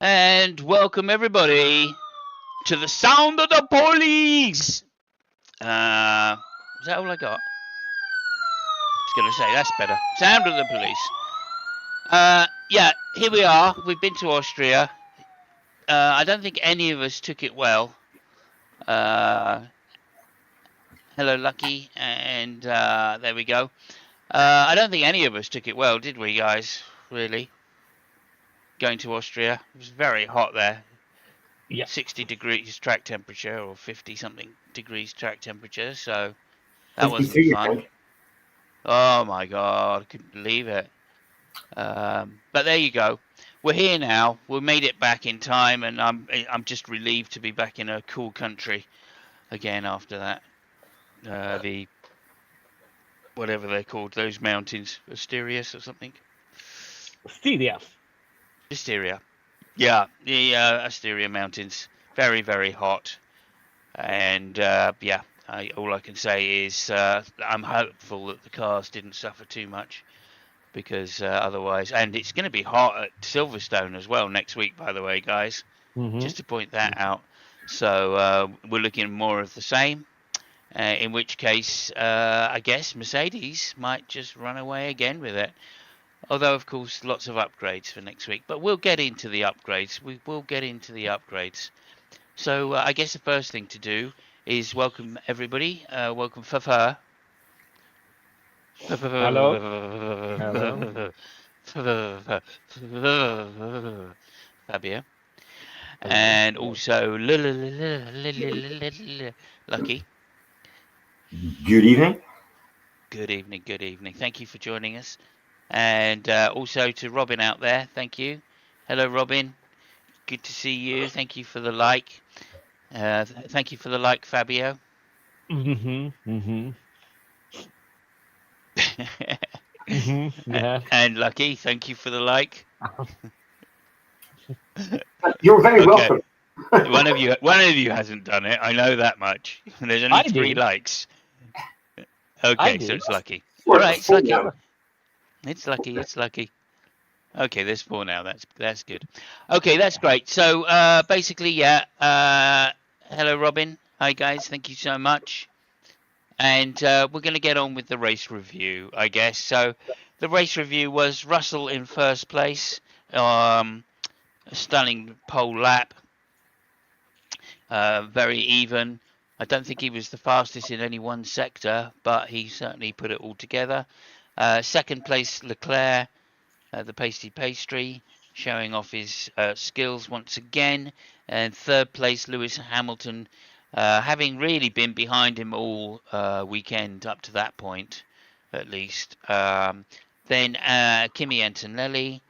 And welcome everybody to the sound of the police. Is that all I got? I was going to say that's better. Sound of the police. Yeah, here we are. We've been to Austria. I don't think any of us took it well. Hello, Lucky, and there we go. I don't think any of us took it well, did we, guys? Really? Going to Austria. It was very hot there. Yeah. 60 degrees track temperature or 50 something degrees track temperature, so that wasn't fun. Oh my god, I couldn't believe it. But there you go. We're here now. We made it back in time, and I'm just relieved to be back in a cool country again after that. The whatever they're called, those mountains, Asterius or something. Asteria. Yeah, the Asteria Mountains. Very, very hot. And yeah, all I can say is I'm hopeful that the cars didn't suffer too much, because otherwise, and it's going to be hot at Silverstone as well next week, by the way, guys. Just to point that out. So we're looking at more of the same. In which case, I guess Mercedes might just run away again with it. Although, of course, lots of upgrades for next week. But we'll get into the upgrades. We will get into the upgrades. So I guess the first thing to do is welcome everybody. Welcome Fafa. Hello. Fabio. And also Lucky. Good evening. Good evening, good evening. Thank you for joining us. And also to Robin out there, thank you. Hello, Robin. Good to see you. Thank you for the like. Thank you for the like, Fabio. Yeah. And Lucky, thank you for the like. You're very welcome. One of you hasn't done it. I know that much. There's only 3 likes. Okay, so it's Lucky. All right, it's Lucky. It's Lucky. It's Lucky. Okay, there's 4 now. That's good. Okay, that's great. So basically, yeah. Hello, Robin. Hi, guys. Thank you so much. And we're going to get on with the race review, I guess. So the race review was Russell in first place. A stunning pole lap. Very even. I don't think he was the fastest in any one sector, but he certainly put it all together. Second place, Leclerc, the pasty pastry, showing off his skills once again. And third place, Lewis Hamilton, having really been behind him all weekend up to that point, at least. Then Kimi Antonelli,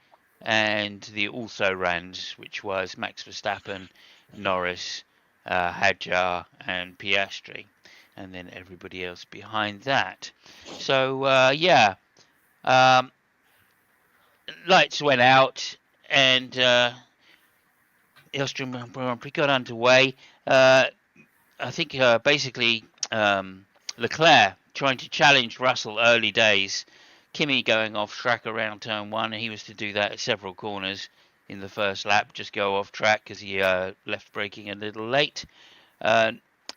and the also-rans, which was Max Verstappen, Norris, Hadjar, and Piastri, and then everybody else behind that. So yeah, lights went out, and the Austrian Grand Prix got underway. I think basically Leclerc trying to challenge Russell early days. Kimi going off track around turn 1, and he was to do that at several corners in the first lap, just go off track because he left braking a little late.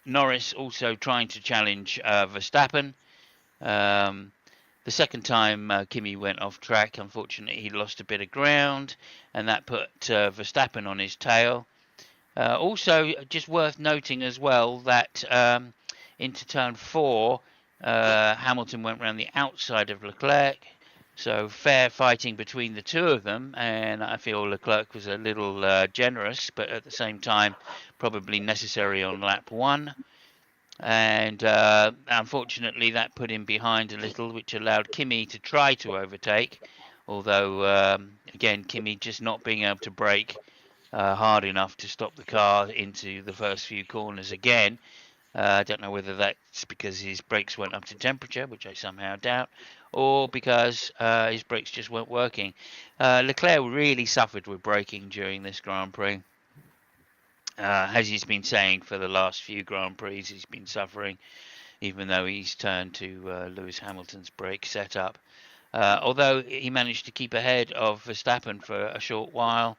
Norris also trying to challenge Verstappen. The second time Kimi went off track, unfortunately he lost a bit of ground, and that put Verstappen on his tail. Also, just worth noting as well that into turn 4, Hamilton went around the outside of Leclerc, so fair fighting between the two of them, and I feel Leclerc was a little generous, but at the same time probably necessary on lap 1. And unfortunately that put him behind a little, which allowed Kimi to try to overtake, although again Kimi just not being able to brake hard enough to stop the car into the first few corners again. I don't know whether that's because his brakes weren't up to temperature, which I somehow doubt, or because his brakes just weren't working. Leclerc really suffered with braking during this Grand Prix. As he's been saying for the last few Grand Prix, he's been suffering, even though he's turned to Lewis Hamilton's brake setup. Although he managed to keep ahead of Verstappen for a short while,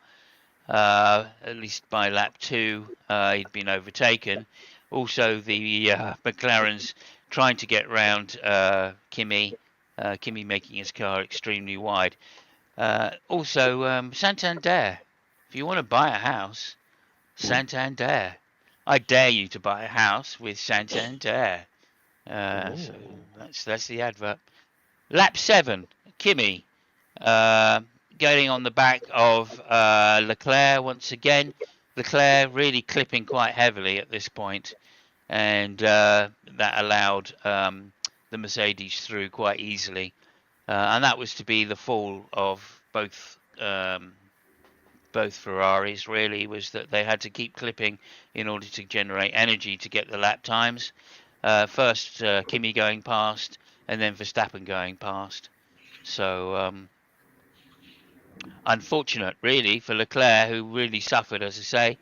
At least by lap 2, he'd been overtaken. Also, the McLarens trying to get round Kimi, Kimi making his car extremely wide. Also, Santander. If you want to buy a house, Santander. I dare you to buy a house with Santander. So that's the advert. Lap 7, Kimi. Going on the back of Leclerc once again. Leclerc really clipping quite heavily at this point, and that allowed the Mercedes through quite easily. And that was to be the fall of both Ferraris, really, was that they had to keep clipping in order to generate energy to get the lap times. First Kimi going past, and then Verstappen going past. So unfortunate, really, for Leclerc, who really suffered, as I say.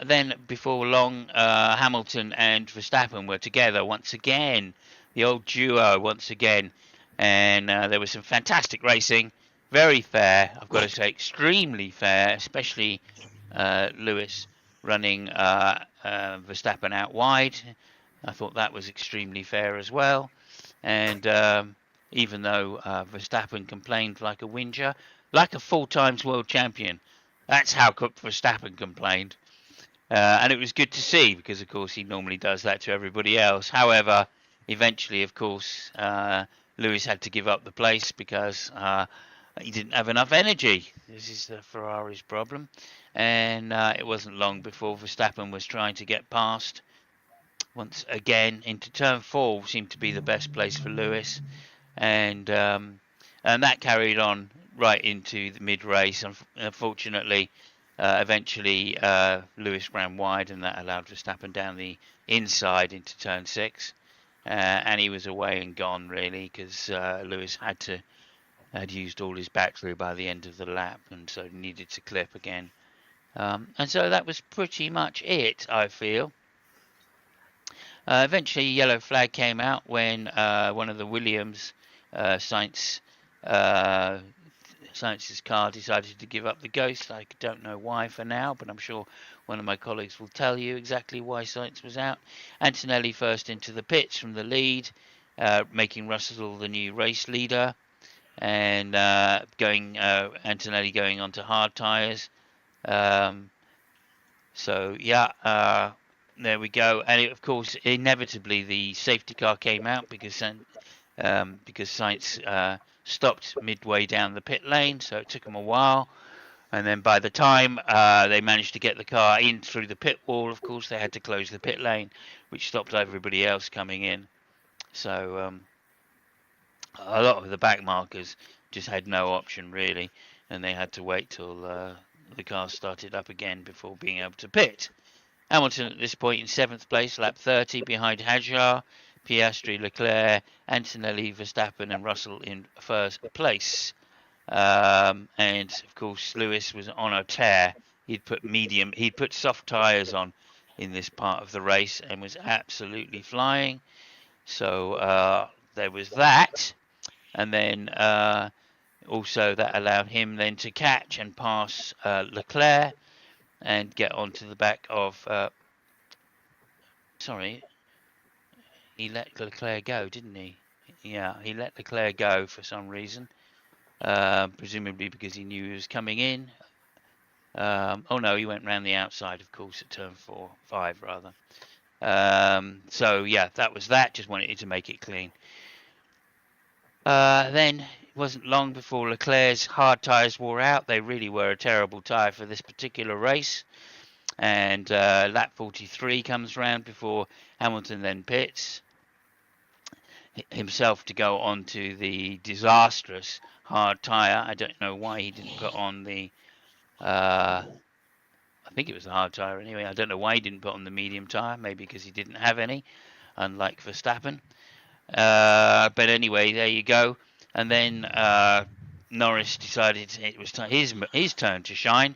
Then before long, Hamilton and Verstappen were together once again, the old duo once again, and there was some fantastic racing, very fair. I've got to say, extremely fair, especially Lewis running Verstappen out wide. I thought that was extremely fair as well, and even though Verstappen complained like a whinger, like a 4 times world champion. That's how Verstappen complained. And it was good to see because, of course, he normally does that to everybody else. However, eventually, of course, Lewis had to give up the place because he didn't have enough energy. This is the Ferrari's problem. And it wasn't long before Verstappen was trying to get past. Once again, into turn 4 seemed to be the best place for Lewis. And that carried on right into the mid-race. Unfortunately, eventually Lewis ran wide, and that allowed Verstappen down the inside into turn 6, and he was away and gone, really, because Lewis had used all his battery by the end of the lap, and so needed to clip again. And so that was pretty much it, I feel. Eventually, yellow flag came out when one of the Williams Sainz's car decided to give up the ghost. I don't know why for now, but I'm sure one of my colleagues will tell you exactly why Sainz was out. Antonelli first into the pits from the lead, making Russell the new race leader, and Antonelli going onto hard tyres. So yeah, there we go. And of course, inevitably the safety car came out because Sainz stopped midway down the pit lane, so it took them a while. And then by the time they managed to get the car in through the pit wall, of course, they had to close the pit lane, which stopped everybody else coming in. So a lot of the back markers just had no option, really, and they had to wait till the car started up again before being able to pit. Hamilton at this point in 7th place, lap 30, behind Hadjar, Piastri, Leclerc, Antonelli, Verstappen, and Russell in 1st place. And of course, Lewis was on a tear. He'd put soft tyres on in this part of the race and was absolutely flying. So there was that, and then also that allowed him then to catch and pass Leclerc and get onto the back of. Sorry, he let Leclerc go, didn't he? Yeah, he let Leclerc go for some reason. Presumably because he knew he was coming in. Oh no, he went round the outside, of course, at turn 5 rather. So yeah, that was that. Just wanted to make it clean. Then it wasn't long before Leclerc's hard tyres wore out. They really were a terrible tyre for this particular race. And lap 43 comes round before Hamilton then pits himself to go onto the disastrous hard tyre. I don't know why he didn't put on the I think it was the hard tyre anyway. I don't know why he didn't put on the medium tyre, maybe because he didn't have any, unlike Verstappen. But anyway, there you go. And then Norris decided it was his turn to shine,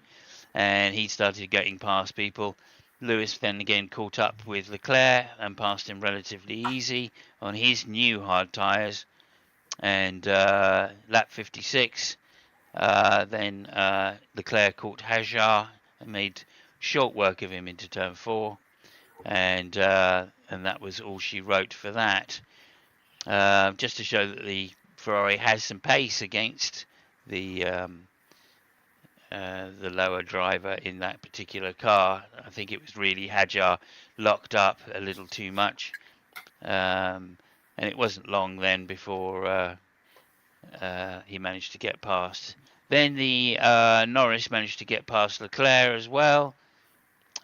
and he started getting past people. Lewis then again caught up with Leclerc and passed him relatively easy on his new hard tyres. And lap 56, Then Leclerc caught Hajar and made short work of him into turn 4, and that was all she wrote for that. Just to show that the Ferrari has some pace against the lower driver in that particular car. I think it was really Hajar locked up a little too much, and it wasn't long then before he managed to get past. Then the Norris managed to get past Leclerc as well,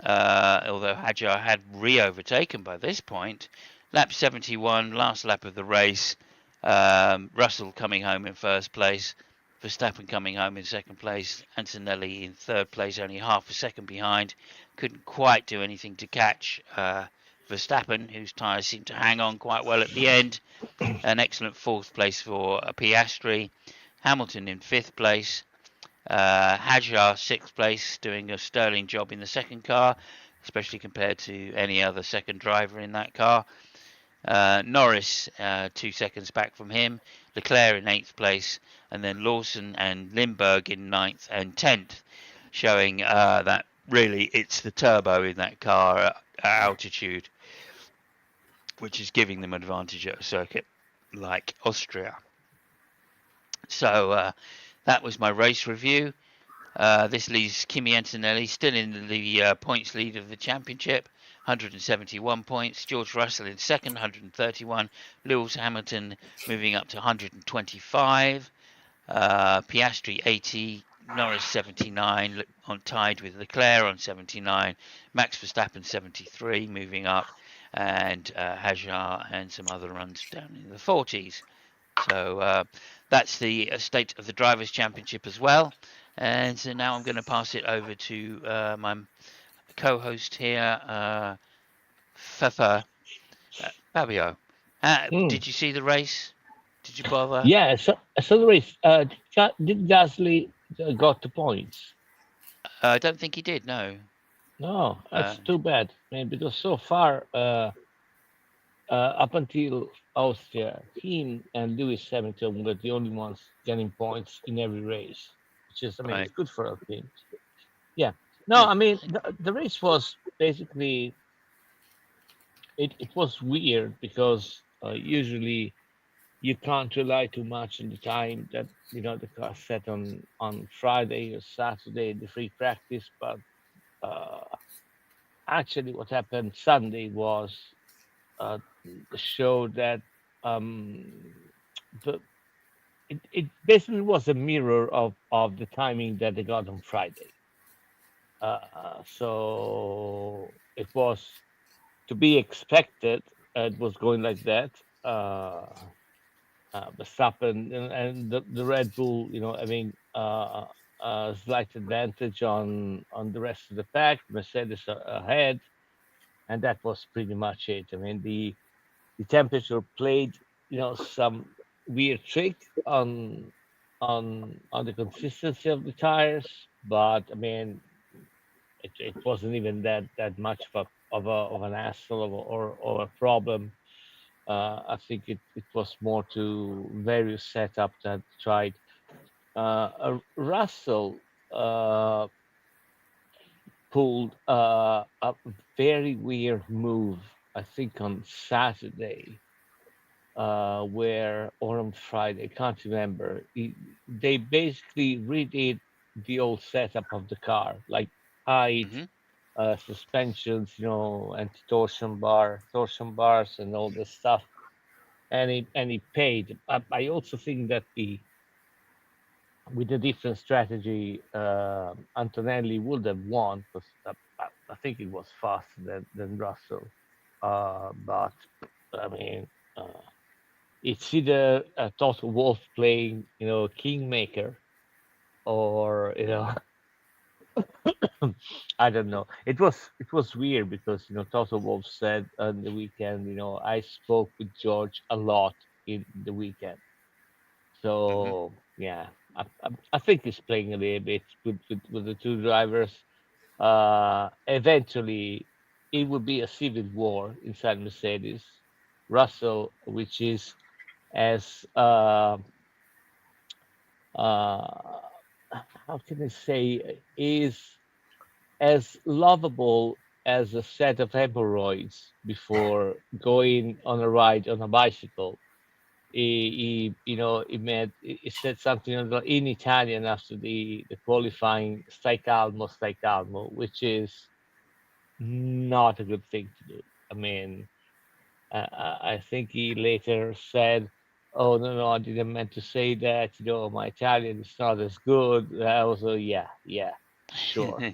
although Hajar had re-overtaken by this point. Lap 71, last lap of the race. Russell coming home in first place, Verstappen coming home in second place, Antonelli in third place, only half a second behind. Couldn't quite do anything to catch Verstappen, whose tyres seemed to hang on quite well at the end. An excellent fourth place for Piastri. Hamilton in fifth place. Hajar sixth place, doing a sterling job in the second car, especially compared to any other second driver in that car. Norris 2 seconds back from him. Leclerc in eighth place, and then Lawson and Limburg in ninth and 10th, showing that really it's the turbo in that car at altitude which is giving them advantage at a circuit like Austria. So that was my race review. This leaves Kimi Antonelli still in the points lead of the championship, 171 points. George Russell in second, 131. Lewis Hamilton moving up to 125. Piastri 80. Norris 79, tied with Leclerc on 79. Max Verstappen 73, moving up, and Hajar and some other runs down in the 40s. So that's the state of the Drivers' Championship as well. And so now I'm going to pass it over to my co-host here, Fabio. Did you see the race? Did you bother? Yeah, so the race. Did Gasly got the points? I don't think he did. No. No, that's too bad, man. Because so far, up until Austria, him and Lewis Hamilton were the only ones getting points in every race, which is, I mean, it's good for our teams. Yeah. No, I mean, the race was basically, it was weird because usually you can't rely too much on the time that the car set on Friday or Saturday, the free practice. But uh, actually, what happened Sunday was uh, show that um, the it basically was a mirror of the timing that they got on Friday. So it was to be expected. It was going like that. Verstappen and the Red Bull, having a slight advantage on the rest of the pack. Mercedes ahead, and that was pretty much it. I mean, the temperature played, some weird trick on the consistency of the tires, but I mean, it wasn't even that much of an hassle or a problem. I think it was more to various setups that tried. Russell pulled a very weird move, I think, on Saturday, or on Friday, I can't remember. They basically redid the old setup of the car, like height, suspensions, anti-torsion torsion bars, and all this stuff. And he paid. I also think that with a different strategy, Antonelli would have won because I think it was faster than Russell. But I mean, it's either Toto Wolff playing, Kingmaker, or I don't know. It was weird because Toto Wolff said on the weekend, I spoke with George a lot in the weekend. So yeah, I think he's playing a little bit with the two drivers. Eventually, it would be a civil war inside Mercedes. Russell, which is as uh, how can I say, is as lovable as a set of hemorrhoids before going on a ride on a bicycle. He said something in Italian after the qualifying stai calmo, which is not a good thing to do. I mean, I think he later said, "Oh no, no, I didn't meant to say that. My Italian is not as good." I was, yeah, yeah, sure.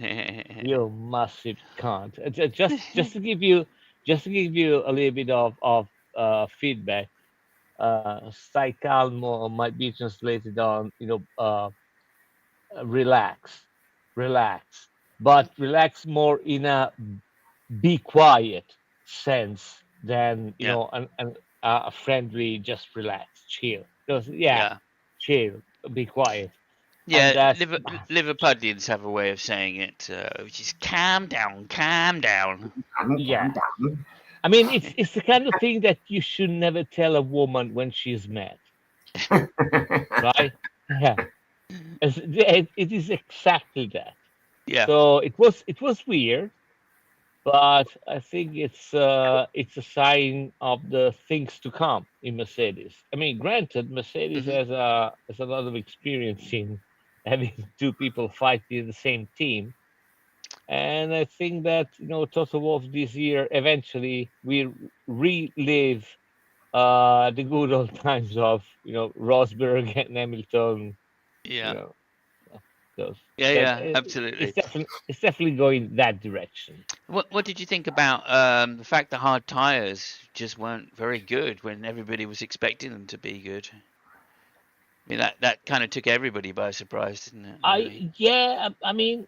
You massive cunt. Just to give you a little bit of feedback. Stai calmo might be translated on, relax, relax, but relax more in a be quiet sense than Yeah, a friendly just relax, chill. Just, yeah, yeah, chill, be quiet, and yeah. that's Liverpudlians have a way of saying it, which is calm down, calm down. yeah. Calm down. I mean, it's the kind of thing that you should never tell a woman when she's mad, right? Yeah, it is exactly that. Yeah. So it was weird, but I think it's a sign of the things to come in Mercedes. I mean, granted, Mercedes Hmm. has a lot of experience in having two people fighting in the same team, and I think that Toto Wolff this year eventually will relive the good old times of Rosberg and Hamilton. You Yeah. know, those Yeah, that yeah, absolutely. it's definitely going that direction. What did you think about the fact that hard tires just weren't very good when everybody was expecting them to be good? I mean, that kind of took everybody by surprise, didn't it? Really? I mean,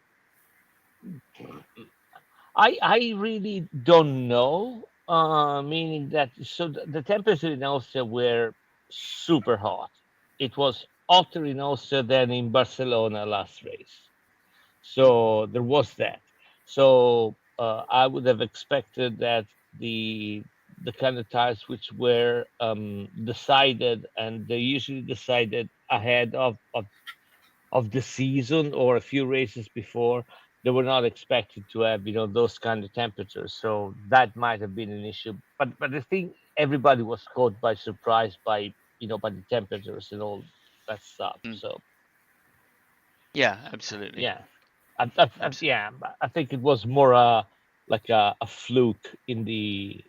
I really don't know. Meaning that the temperature in Austria were super hot. It was hotter in Austria than in Barcelona last race. Mm. So there was that. So I would have expected that the kind of tires which were decided, and they usually decided ahead of the season or a few races before, they were not expected to have those kind of temperatures. So that might have been an issue. But I think everybody was caught by surprise by the temperatures and all that stuff. Mm. So Yeah, absolutely. yeah, Absolutely. yeah, I think it was more like a fluke in the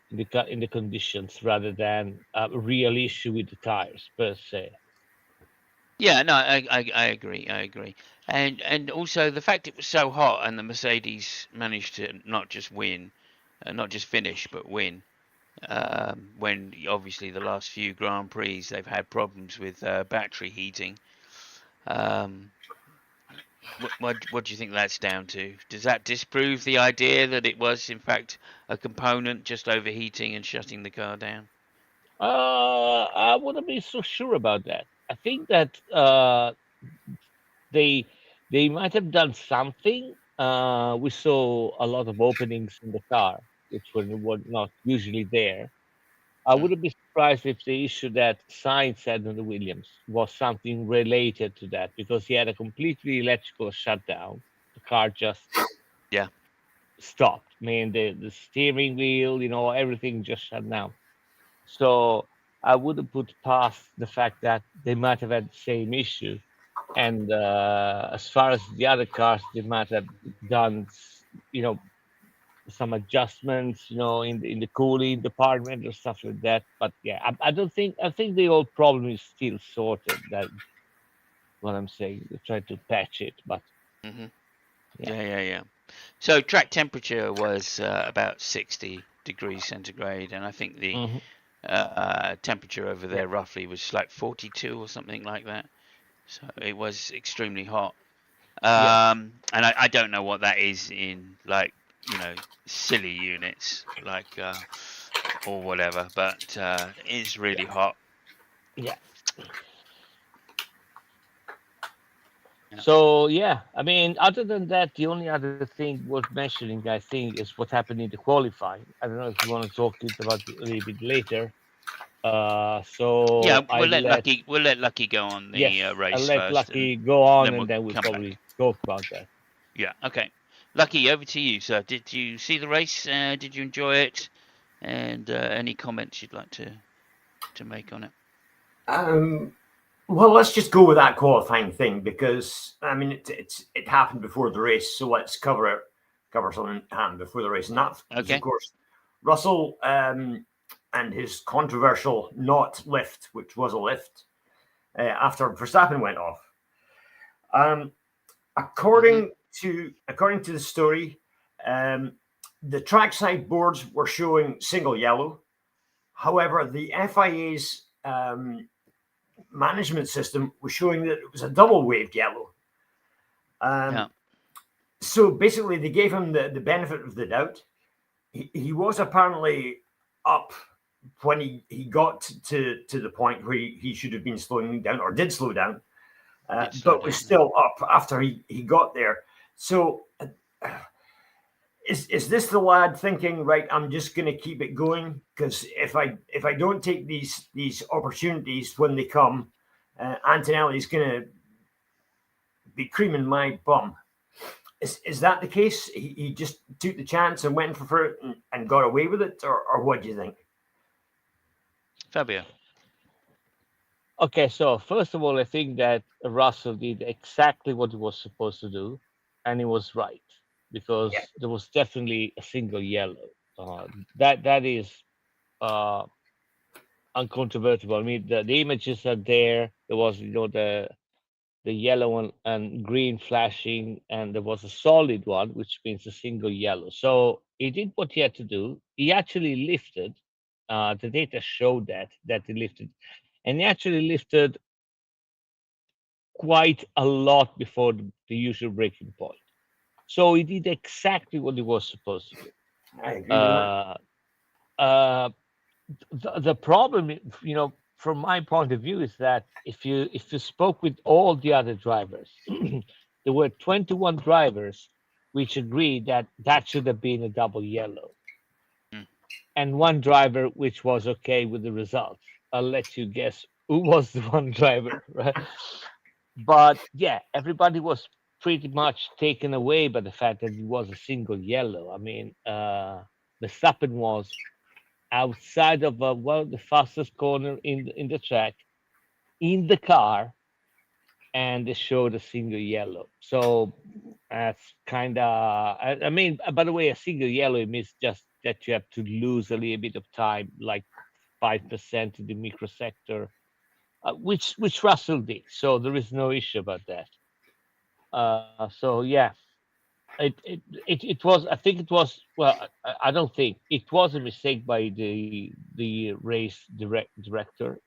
conditions rather than a real issue with the tires per se. Yeah, no, I agree. I agree. And also the fact it was so hot and the Mercedes managed to not just win, not just finish, but win. When obviously the last few Grand Prix they've had problems with battery heating. Um, what do you think that's down to? Does that disprove the idea that it was in fact a component just overheating and shutting the car down? I wouldn't be so sure about that. I think that they they might have done something. We saw a lot of openings in the car, which were not usually there. I Mm, wouldn't be surprised if the issue that Sainz had on the Williams was something related to that because he had a completely electrical shutdown. The car just yeah. stopped. I mean, the steering wheel, everything just shut down. So I wouldn't put past the fact that they might have had the same issue. And as far as the other cars, they might have done, you know, some adjustments, in the cooling department or stuff like that. But yeah, I don't think I think the old problem is still sorted. That's what I'm saying. They try to patch it, but Hmm. yeah. Yeah, yeah, yeah. So track temperature was about 60 degrees centigrade, and I think the Hmm. temperature over Yeah, there roughly was like 42 or something like that. So it was extremely hot. yeah, And I don't know what that is in like silly units like or whatever, but it's really yeah, hot. yeah. Yeah. So yeah, I mean, other than that, the only other thing worth mentioning, I think, is what happened in the qualifying. I don't know if you want to talk it about a little bit later. Yeah, So I we'll will let let Lucky go on the yes, I'll race let first, and Lucky go on, then and we'll then we'll come probably back. spoke about that. Yeah. Okay. Lucky, over to you, sir. Did you see the race? Did you enjoy it? And any comments you'd like to make on it? Well, let's just go with that qualifying thing because I mean it happened before the race, so let's cover something that happened before the race, and that was of Okay. course Russell and his controversial not lift, which was a lift after Verstappen went off. Um, according to the story, um, the trackside boards were showing single yellow. However, the FIA's management system was showing that it was a double waved yellow. Yeah. So basically, they gave him the benefit of the doubt. He was apparently up when he got to the point where he should have been slowing down or did slow down, but was still up after he got there. So is this the lad thinking, right, I'm just going to keep it going because if I don't take these opportunities when they come, Antonelli's going to be creaming my bum. Is that the case? He just took the chance and went for it and got away with it, or what do you think? Fabio. Okay, so first of all, I think that Russell did exactly what he was supposed to do, and he was right because there was definitely a single yellow. That is uh, uncontrovertible. I mean, the images are there. There was, the yellow and green flashing, and there was a solid one, which means a single yellow. So he did what he had to do. He actually lifted. The data showed that he lifted, and he actually lifted quite a lot before the usual breaking point. So he did exactly what he was supposed to do. I agree with that. Uh, the problem, from my point of view, is that if you spoke with all the other drivers, there were 21 drivers which agreed that should have been a double yellow, and one driver which was okay with the results. I'll let you guess who was the one driver, right? But yeah, everybody was pretty much taken away by the fact that it was a single yellow. I mean, Verstappen was outside of the fastest corner in the track, in the car, and they showed a single yellow. So that's kind of. I mean, by the way, a single yellow means just that you have to lose a little bit of time, like 5% in the microsector, which Russell did. So there is no issue about that. So yeah, it was. I think it was. Well, I don't think it was a mistake by the race director.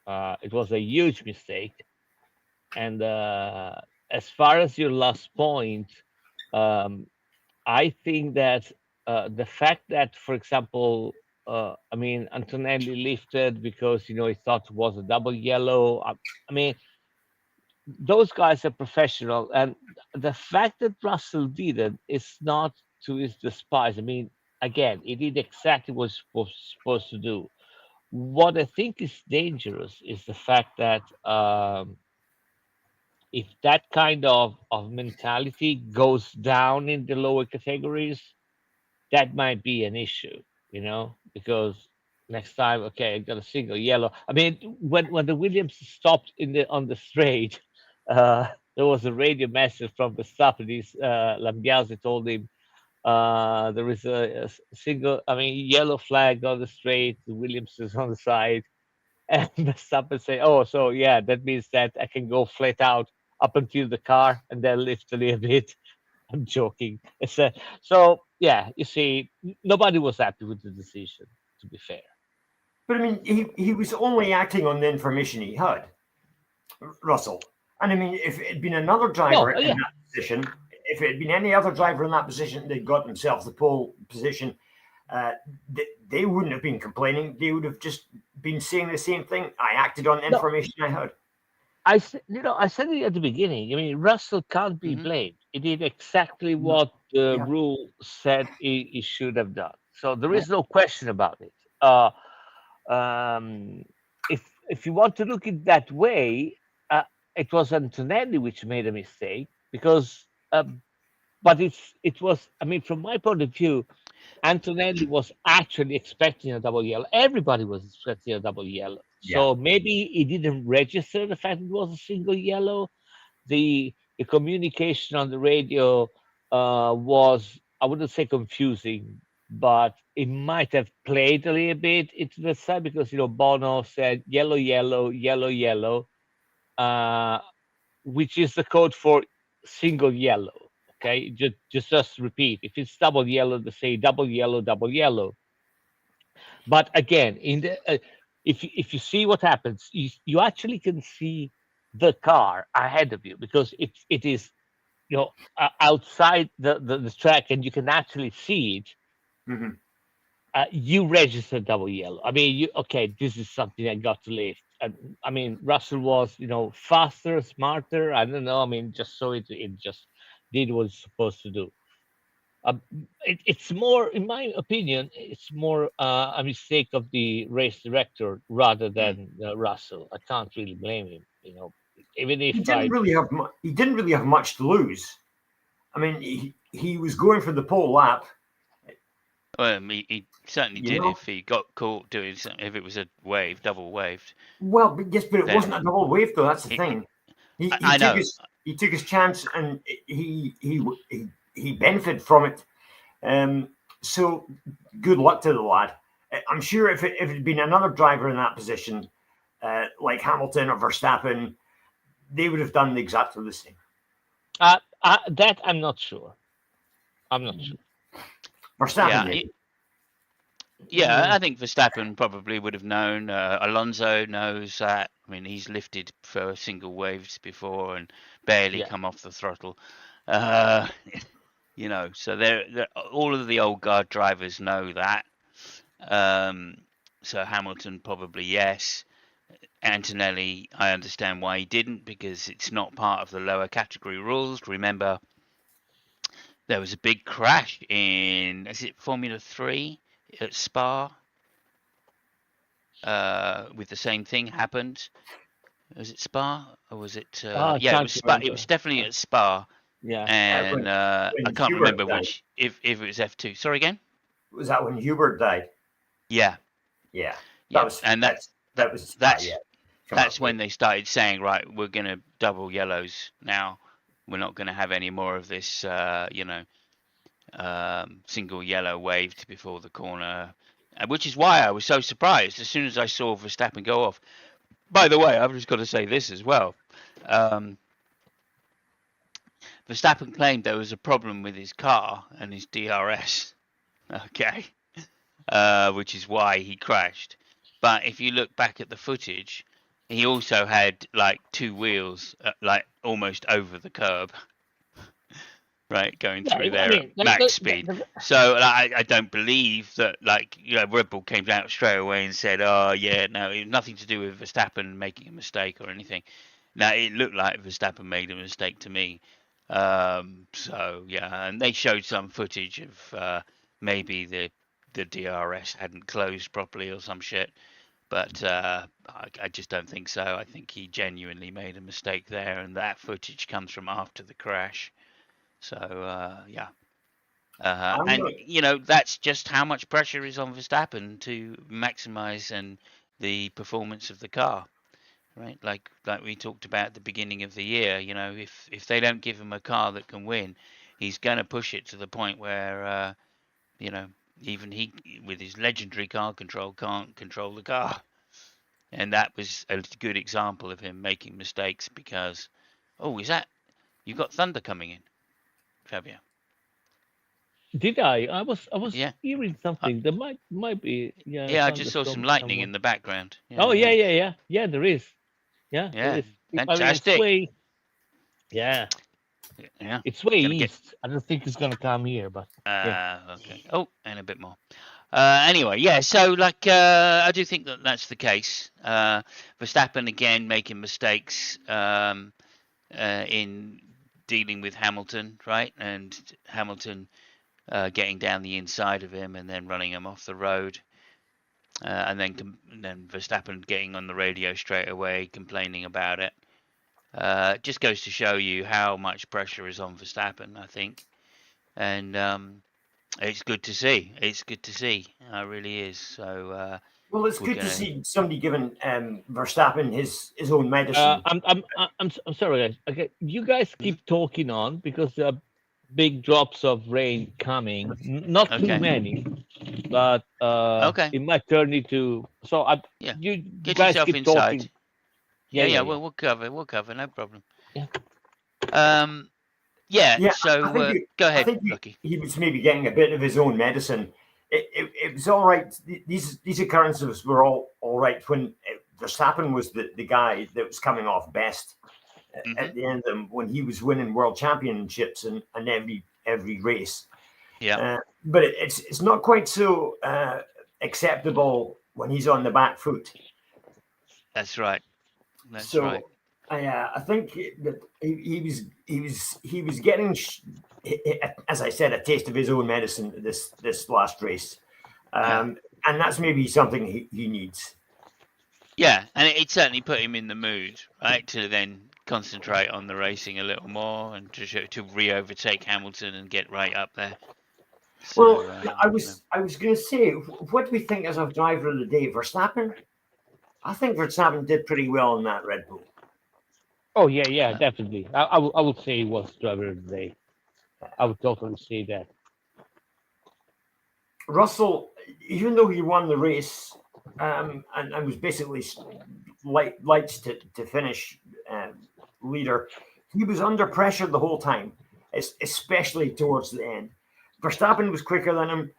It was a huge mistake. And as far as your last point, um, I think that the fact that, for example, I mean, Antonelli lifted because he thought it was a double yellow. I mean, those guys are professional, and the fact that Russell did it is not to his despise. I mean, again, he did exactly what he was supposed to do. What I think is dangerous is the fact that if that kind of mentality goes down in the lower categories, that might be an issue, because next time, okay, I got a single yellow. I mean, when the Williams stopped on the straight, there was a radio message from the staff, and Lambiase told him there is a single, I mean, yellow flag on the straight, the Williams is on the side, and the staff and say, oh, so yeah, that means that I can go flat out up until the car and then lift a little bit. I'm joking. So yeah, you see, nobody was happy with the decision, to be fair. But I mean, he was only acting on the information he had, Russell. And I mean, if it had been another driver No, in yeah, that position, if it had been any other driver in that position, they'd got themselves the pole position. Uh, they wouldn't have been complaining. They would have just been saying the same thing. I acted on the no. information I had. I said it at the beginning. I mean, Russell can't be blamed. He did exactly what the Yeah. rule said he should have done. So there Yeah. is no question about it. Um, if you want to look at it that way, it was Antonelli which made a mistake, because, but it was. I mean, from my point of view, Antonelli was actually expecting a double yellow. Everybody was expecting a double yellow. Yeah. So maybe he didn't register the fact it was a single yellow. The communication on the radio was, I wouldn't say confusing, but it might have played a little bit into the side because Bono said yellow, yellow, yellow, yellow, uh, which is the code for single yellow. Okay, just repeat. If it's double yellow, they say double yellow, double yellow. But again, if you see what happens, you actually can see the car ahead of you because it is outside the track and you can actually see it. Hmm. You register double yellow. I mean, okay, this is something I got to lift. I mean, Russell was faster, smarter. I don't know. I mean, just so it just did what it's supposed to do. It's more, in my opinion, it's more a mistake of the race director rather Mm. than Russell. I can't really blame him. Even if He didn't really have much to lose. I mean, he was going for the pole lap. Well, he certainly You did know? if he got caught doing something. If it was a wave, double waved. Well, yes, but it Then wasn't a double wave though. That's the he, thing. I know. He took his chance and he benefited from it. So good luck to the lad. I'm sure if it had been another driver in that position, like Hamilton or Verstappen, they would have done exactly the same. that I'm not sure. I'm not sure. Verstappen Yeah, maybe. yeah. I think Verstappen probably would have known. Alonso knows that. I mean, he's lifted for single waves before and barely Yeah. come off the throttle. Uh, so they're all of the old guard drivers know that. So Hamilton probably yes. Antonelli, I understand why he didn't because it's not part of the lower category rules. Remember, there was a big crash is it Formula 3 at Spa? With the same thing happened. Was it Spa or was it? I Yeah, it can't was Spa. It was remember. definitely at Spa, Yeah. and I When can't Hubert remember died. which. If it was F2. Sorry again. Was that when Hubert died? Yeah, Yeah, yeah, and that was that's yeah. that's when they started saying, right, we're going to double yellows now. We're not going to have any more of this, single yellow waved before the corner, which is why I was so surprised as soon as I saw Verstappen go off. By the way, I've just got to say this as well. Verstappen claimed there was a problem with his car and his DRS. Okay, which is why he crashed. But if you look back at the footage, he also had like two wheels, like almost over the curb, right, going Yeah. through I there at mean, max speed. So I don't believe that, like, Red Bull came out straight away and said, "Oh yeah, no, it was nothing to do with Verstappen making a mistake or anything." Now it looked like Verstappen made a mistake to me. So yeah, and they showed some footage of maybe the DRS hadn't closed properly or some shit. But I just don't think so. I think he genuinely made a mistake there, and that footage comes from after the crash. So yeah, and that's just how much pressure is on Verstappen to maximise and the performance of the car, right? Like we talked about at the beginning of the year. If they don't give him a car that can win, he's going to push it to the point where even he, with his legendary car control, can't control the car. And that was a good example of him making mistakes because, is that you got thunder coming in, Fabio? Did I? I was Yeah, hearing something. There might be, yeah, yeah. I just saw some thunderstorm lightning somewhere. in the background. Yeah, Oh, yeah, yeah, yeah, yeah, yeah. There is. Yeah, there yeah. is. I mean, it's Fantastic. way. Yeah, Yeah, it's way gonna get. east. I don't think it's gonna come here, but yeah. Okay. Oh, and a bit more. Anyway, yeah. So, like, I do think that that's the case. Verstappen again making mistakes in dealing with Hamilton, right? And Hamilton getting down the inside of him and then running him off the road. And then Verstappen getting on the radio straight away, complaining about it. Just goes to show you how much pressure is on Verstappen, I think, and it's good to see. It's good to see. It really is. So Well, it's we're good to gonna. see somebody giving Verstappen his own medicine. I'm sorry, guys. Okay, you guys Mhm. keep talking on because there are big drops of rain coming. Not too Okay. many, but Okay. it might turn into. So Yeah. you Get guys yourself keep inside. talking. Yeah, Yeah. yeah, Yeah. yeah, We'll cover. We'll cover. No problem. yeah. Yeah. Yeah, So go I ahead, think Lucky. he was maybe getting a bit of his own medicine. It was all right. These occurrences were all right when Verstappen was the guy that was coming off best Hmm. at the end of them when he was winning world championships and every race. Yeah. But it's not quite so acceptable when he's on the back foot. That's right. That's right. So I think that he was getting, as I said, a taste of his own medicine this last race, Yeah. and that's maybe something he needs. Yeah, and it certainly put him in the mood, right, to then concentrate on the racing a little more and to re-overtake Hamilton and get right up there. Well, So I was going to say, what do we think as a driver of the day, Verstappen? I think Verstappen did pretty well in that Red Bull. Oh yeah, yeah, uh, definitely. I would say he was driver of the day. I would totally say that. Russell, even though he won the race and was basically lights to finish leader, he was under pressure the whole time, especially towards the end. Verstappen was quicker than him.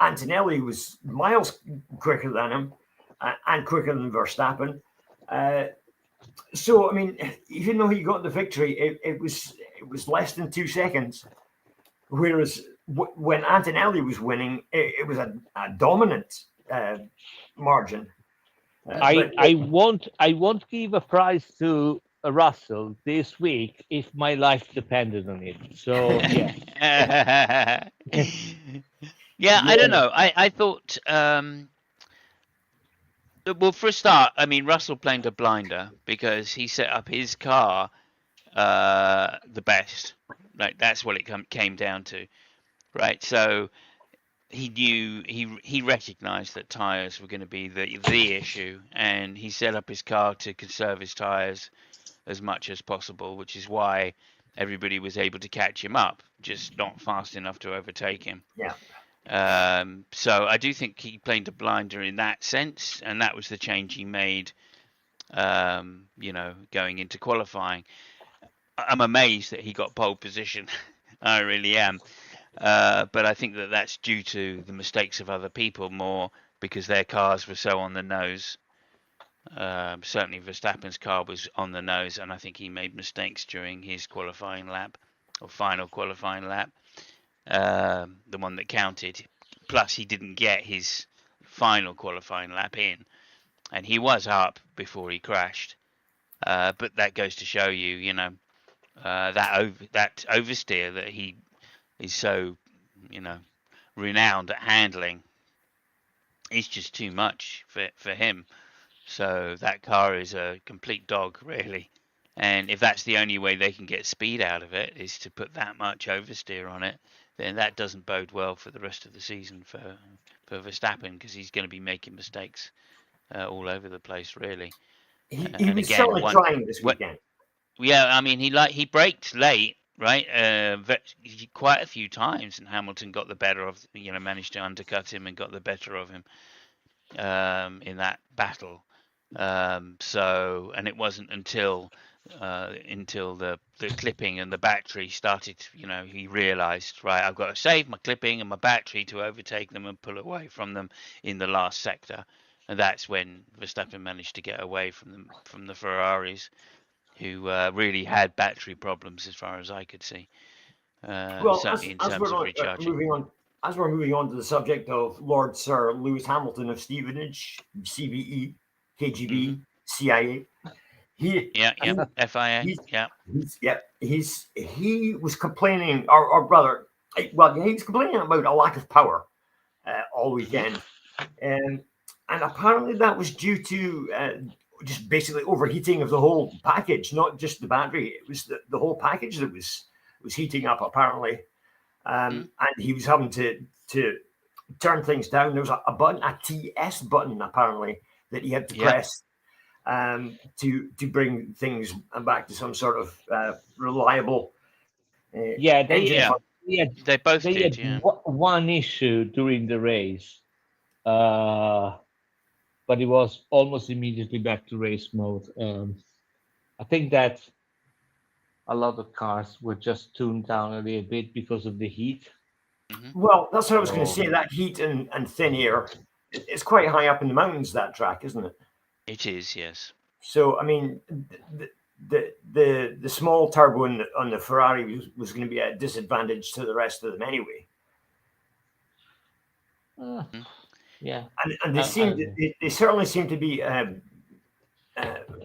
Antonelli was miles quicker than him and quicker than Verstappen. So I mean, even though he got the victory, it was less than 2 seconds. Whereas when Antonelli was winning, it was a dominant margin. I But I won't I won't give a prize to Russell this week if my life depended on it. So yeah, yeah, I don't yeah, know. I thought, well, for a start, I mean, Russell played a blinder because he set up his car the best. Right, that's what it came down to. Right, so he knew he recognized that tires were going to be the issue, and he set up his car to conserve his tires as much as possible, which is why everybody was able to catch him up, just not fast enough to overtake him. yeah. So I do think he played a blinder in that sense, and that was the change he made. Going into qualifying, I'm amazed that he got pole position. I really am. But I think that that's due to the mistakes of other people more because their cars were so on the nose. Certainly, Verstappen's car was on the nose, and I think he made mistakes during his qualifying lap or final qualifying lap, the one that counted. Plus, he didn't get his final qualifying lap in, and he was up before he crashed. But that goes to show you, that oversteer that he is so, you know, renowned at handling. It's just too much for him. So that car is a complete dog, really. And if that's the only way they can get speed out of it is to put that much oversteer on it, then that doesn't bode well for the rest of the season for Verstappen because he's going to be making mistakes all over the place, really. He And was again, certainly trying this what? weekend. Yeah, I mean, he braked late, right? Quite a few times, and Hamilton got the better of, managed to undercut him and got the better of him in that battle. And it wasn't until the clipping and the battery started, he realized, right, I've got to save my clipping and my battery to overtake them and pull away from them in the last sector. And that's when Verstappen managed to get away from the Ferraris, who really had battery problems as far as I could see. Well, Certainly in as terms we're of recharging. moving on, as we're moving on to the subject of Lord Sir Lewis Hamilton of Stevenage, CBE, Hmm. KGB, CIA, he Yeah, yeah. he FIA. he's Yeah. he was complaining, or rather, well, he was complaining about a lack of power all Hmm. weekend, and apparently that was due to just basically overheating of the whole package, not just the battery. It was the whole package that was heating up apparently, and he was having to turn things down. There was a button, a TS button apparently, that he had to press to bring things back to some sort of reliable engine. They both did. Yeah. One issue during the race, but it was almost immediately back to race mode. I think that a lot of cars were just tuned down a little bit because of the heat. Well, that's what I was going to say. That heat and thin air, it's quite high up in the mountains, that track, isn't it? It is, yes. So, I mean, the small turbo on the Ferrari was going to be a disadvantage to the rest of them anyway. Yeah, and they certainly seem to be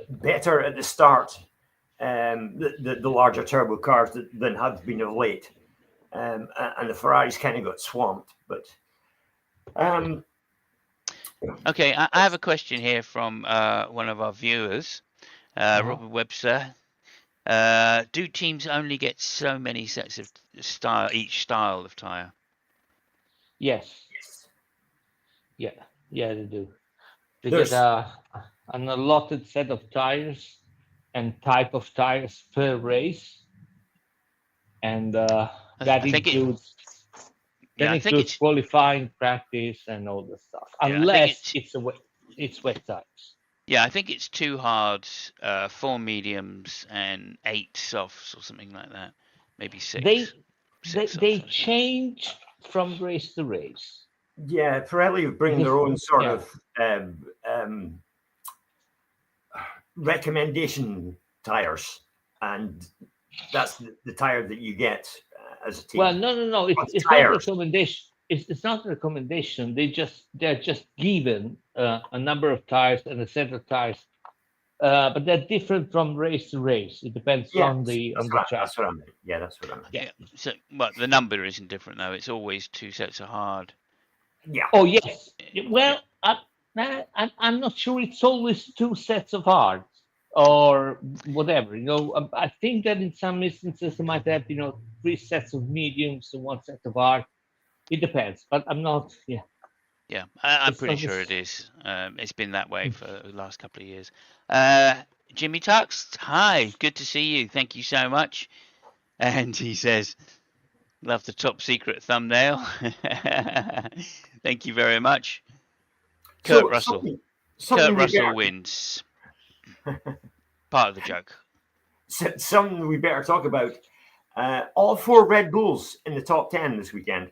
better at the start, the larger turbo cars than have been of late, and the Ferraris kind of got swamped. But okay, I have a question here from one of our viewers, Robert Webster. Do teams only get so many sets of each style of tire? Yes. Yeah, they do. They get an allotted set of tires and type of tires per race, and that includes qualifying, practice, and all the stuff. Unless it's wet tires. Yeah, I think it's 2 hards, 4 mediums, and 8 softs, or something like that. Maybe 6. They change from race to race. Yeah, Pirelli bring their own sort of recommendation tires, and that's the tire that you get as a team. Well, no. It's not a recommendation. It's not a recommendation. They're just given a number of tires and a set of tires, but they're different from race to race. It depends on the track. That's what I meant. Yeah, that's what I meant. Yeah. So, well, the number isn't different though. It's always 2 sets of hard. Yeah. Oh yes. Well, I'm not sure it's always 2 sets of hard or whatever. I think that in some instances they might have 3 sets of mediums and 1 set of hard. It depends, but I'm not. Yeah. Yeah, I'm pretty sure it is. It's been that way for the last couple of years. Jimmy Tux, hi, good to see you. Thank you so much. And he says, love the top secret thumbnail. Thank you very much. Kurt Russell. Kurt Russell wins. Part of the joke. Something we better talk about. All 4 Red Bulls in the top 10 this weekend.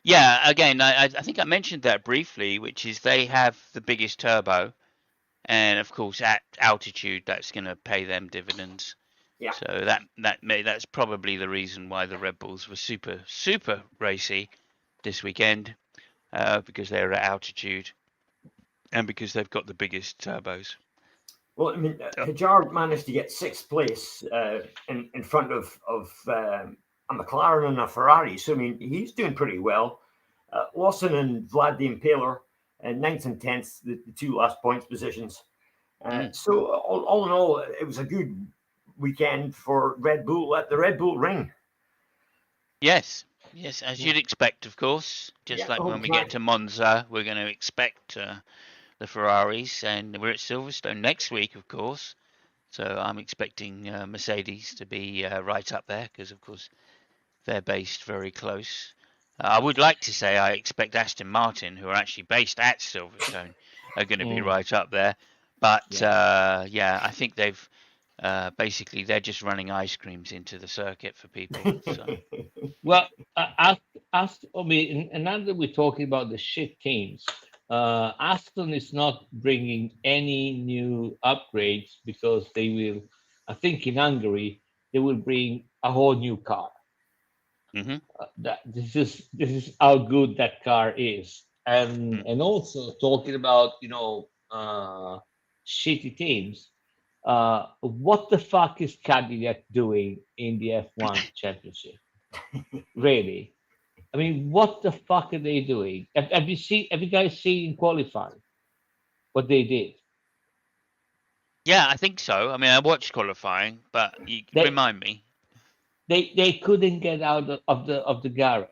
Yeah, again, I think I mentioned that briefly, which is they have the biggest turbo. And of course, at altitude, that's going to pay them dividends. Yeah. So that's probably the reason why the Red Bulls were super racy this weekend, because they're at altitude, and because they've got the biggest turbos. Well, I mean, Hajar managed to get 6th place in front of a McLaren and a Ferrari. So I mean, he's doing pretty well. Lawson and Vlad the Impaler, 9th and 10th, the 2 last points positions. So all in all, it was a good weekend for Red Bull at the Red Bull Ring. Yes, as you'd expect, of course. Just like when we get to Monza, we're going to expect the Ferraris, and we're at Silverstone next week, of course. So I'm expecting Mercedes to be right up there, because of course they're based very close. I would like to say I expect Aston Martin, who are actually based at Silverstone, are going to be right up there. But I think they've basically they're just running ice creams into the circuit for people. So. Well, now that we're talking about the shit teams, Aston is not bringing any new upgrades because they will. I think in Hungary they will bring a whole new car. This is how good that car is, and also talking about shitty teams. What the fuck is Cadillac doing in the F1 championship? Really? I mean, what the fuck are they doing? Have you guys seen in qualifying? what they did. Yeah, I think so. I mean, I watched qualifying, but you They remind me. they couldn't get out of the garage.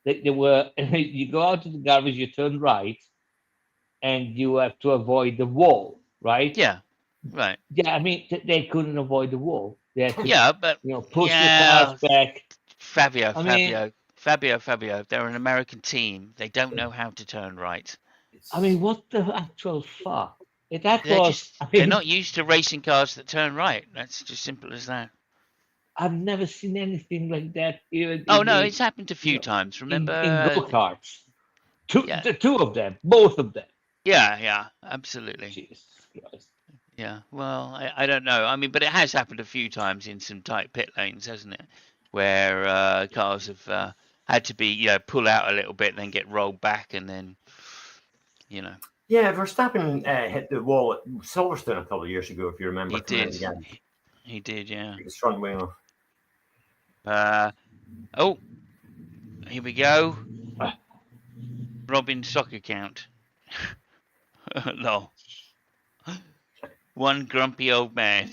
They were you go out to the garage, you turn right, and you have to avoid the wall, right? Yeah, right. Yeah, I mean they couldn't avoid the wall. They had to, Yeah, but push the cars yeah, back. Fabio, I mean, Fabio, Fabio, Fabio. They're an American team. They don't know how to turn right. It's what the actual fuck? That They're was, just they're not used to racing cars that turn right. That's just simple as that. I've never seen anything like that even Oh in no, the, it's happened a few times. in Remember? go karts. Yeah, The two of them, both of them. yeah, absolutely. Jesus Christ. Yeah. Well, I don't know. I mean, but it has happened a few times in some tight pit lanes, hasn't it? Where cars have had to be, pull out a little bit, then get rolled back, and then, you know, yeah. Verstappen hit the wall at Silverstone a couple of years ago, if you remember, he coming did. in again. He did. Yeah. His front wing off. Oh, here we go. Robin's soccer account. No. One grumpy old man.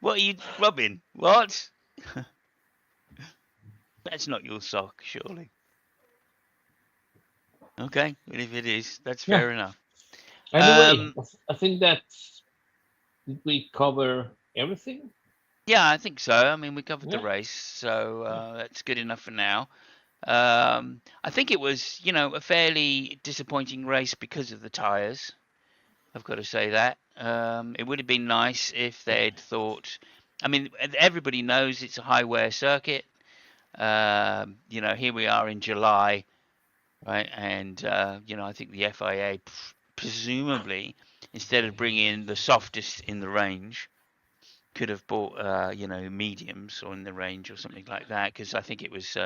What are you, Robin? What? That's not your sock, surely. Okay, well, if it is, that's Yeah. fair enough. Anyway, I think that's, did we cover everything? Yeah, I think so. I mean, we covered the Yeah. race, so that's good enough for now. I think it was, a fairly disappointing race because of the tyres. I've got to say that. It would have been nice if they'd thought. I mean, everybody knows it's a high wear circuit. Here we are in July, right? And I think the FIA presumably, instead of bringing the softest in the range, could have bought mediums or in the range or something like that, because I think it was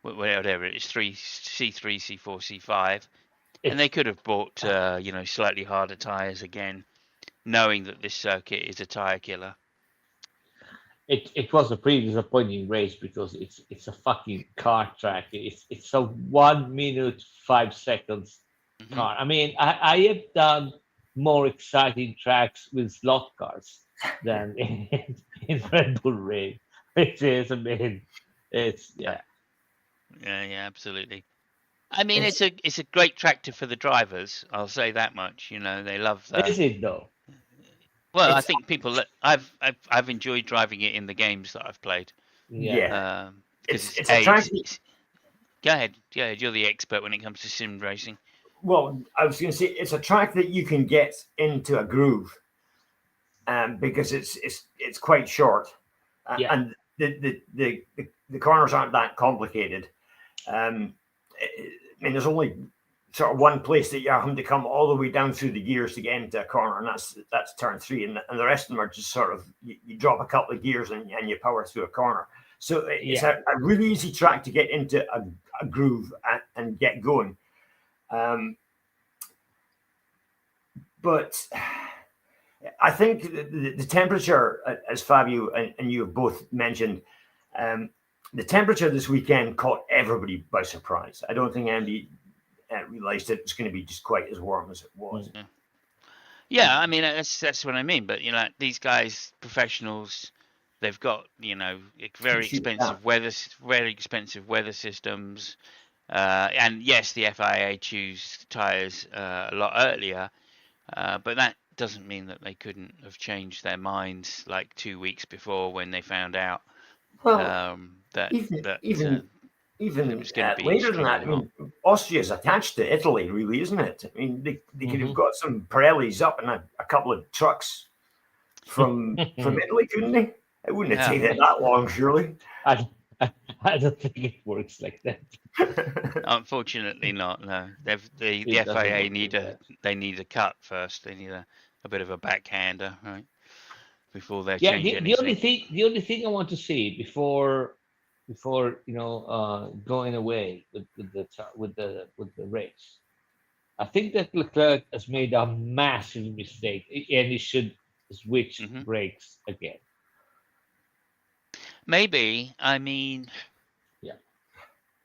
whatever it is, C3, C4, C5, and they could have bought slightly harder tires again, knowing that this circuit is a tire killer. It was a pretty disappointing race because it's a fucking car track. It's a 1 minute 5 seconds car. I mean, I have done more exciting tracks with slot cars than in Red Bull Ring, which is, I mean, it's Yeah, absolutely. I mean, it's a great tractor for the drivers. I'll say that much. They love that. Is it though? Well, I think people. I've enjoyed driving it in the games that I've played. Yeah. Because It's a track. Go ahead. Yeah, you're the expert when it comes to sim racing. Well, I was going to say it's a track that you can get into a groove, because it's quite short, Yeah. and the corners aren't that complicated. I mean, there's only sort of one place that you're having to come all the way down through the gears to get into a corner, and that's turn 3, and the rest of them are just sort of you drop a couple of gears and you power through a corner. So it's a really easy track to get into a groove and get going. But I think the temperature, as Fabio and you have both mentioned, the temperature this weekend caught everybody by surprise. I don't think anybody realized it was going to be just quite as warm as it was. Yeah, I mean that's what I mean. But these guys, professionals, they've got very expensive weather systems, and yes, the FIA choose tires a lot earlier, but that doesn't mean that they couldn't have changed their minds like 2 weeks before when they found out that even it was going to be later than that. I extremely mean, Austria is attached to Italy, really, isn't it? I mean, they could have got some Pirellis up and a couple of trucks from Italy, couldn't they? It wouldn't have taken it that long, surely. I don't think it works like that. Unfortunately, not. No, the FIA need a cut first. They need a bit of a backhander, right, before they change anything. The only thing I want to see before going away with the race, I think that Leclerc has made a massive mistake, and he should switch brakes again. Maybe. I mean,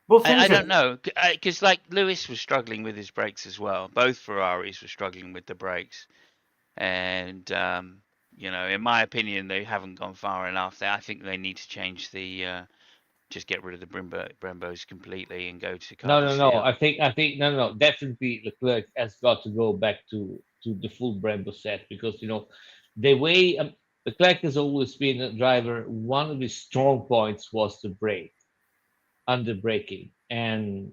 Well, I things are don't know because like Lewis was struggling with his brakes as well. Both Ferraris were struggling with the brakes, and in my opinion, they haven't gone far enough. I think they need to change just get rid of the Brembos completely and go to No, carbon no, no. steel. I think no. Definitely, Leclerc has got to go back to the full Brembo set because the way Leclerc has always been a driver. One of his strong points was the brake, under braking, and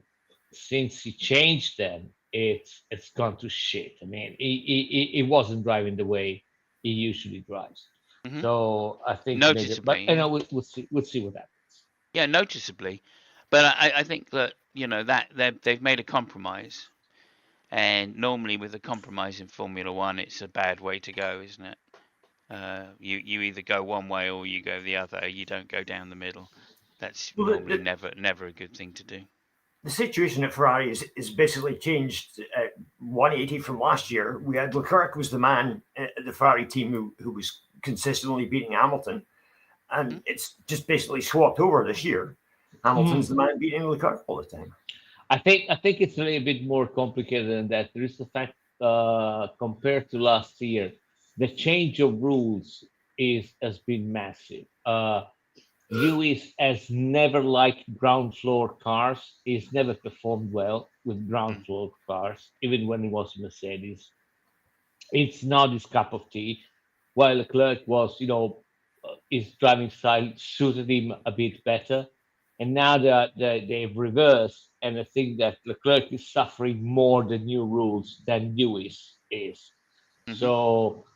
since he changed them, it's gone to shit. I mean, he wasn't driving the way he usually drives. Hmm. So I think he made it, but Noticeably, yeah. we'll see what happens. Yeah, noticeably. But I think that that they've made a compromise, and normally with a compromise in Formula One, it's a bad way to go, isn't it? You either go one way or you go the other. You don't go down the middle. That's well, normally never a good thing to do. the situation at Ferrari is basically changed 180 from last year. We had Leclerc was the man at the Ferrari team who was consistently beating Hamilton, and Mhm. it's just basically swapped over this year. Hamilton's Mhm. the man beating Leclerc all the time. I think it's a little bit more complicated than that. There is the fact, compared to last year, the change of rules has been massive. Lewis has never liked ground floor cars. He's never performed well with ground Mm. floor cars, even when he was Mercedes. It's not his cup of tea. While Leclerc was, his driving style suited him a bit better. And now they've reversed, and I think that Leclerc is suffering more the new rules than Lewis is. Mhm. So,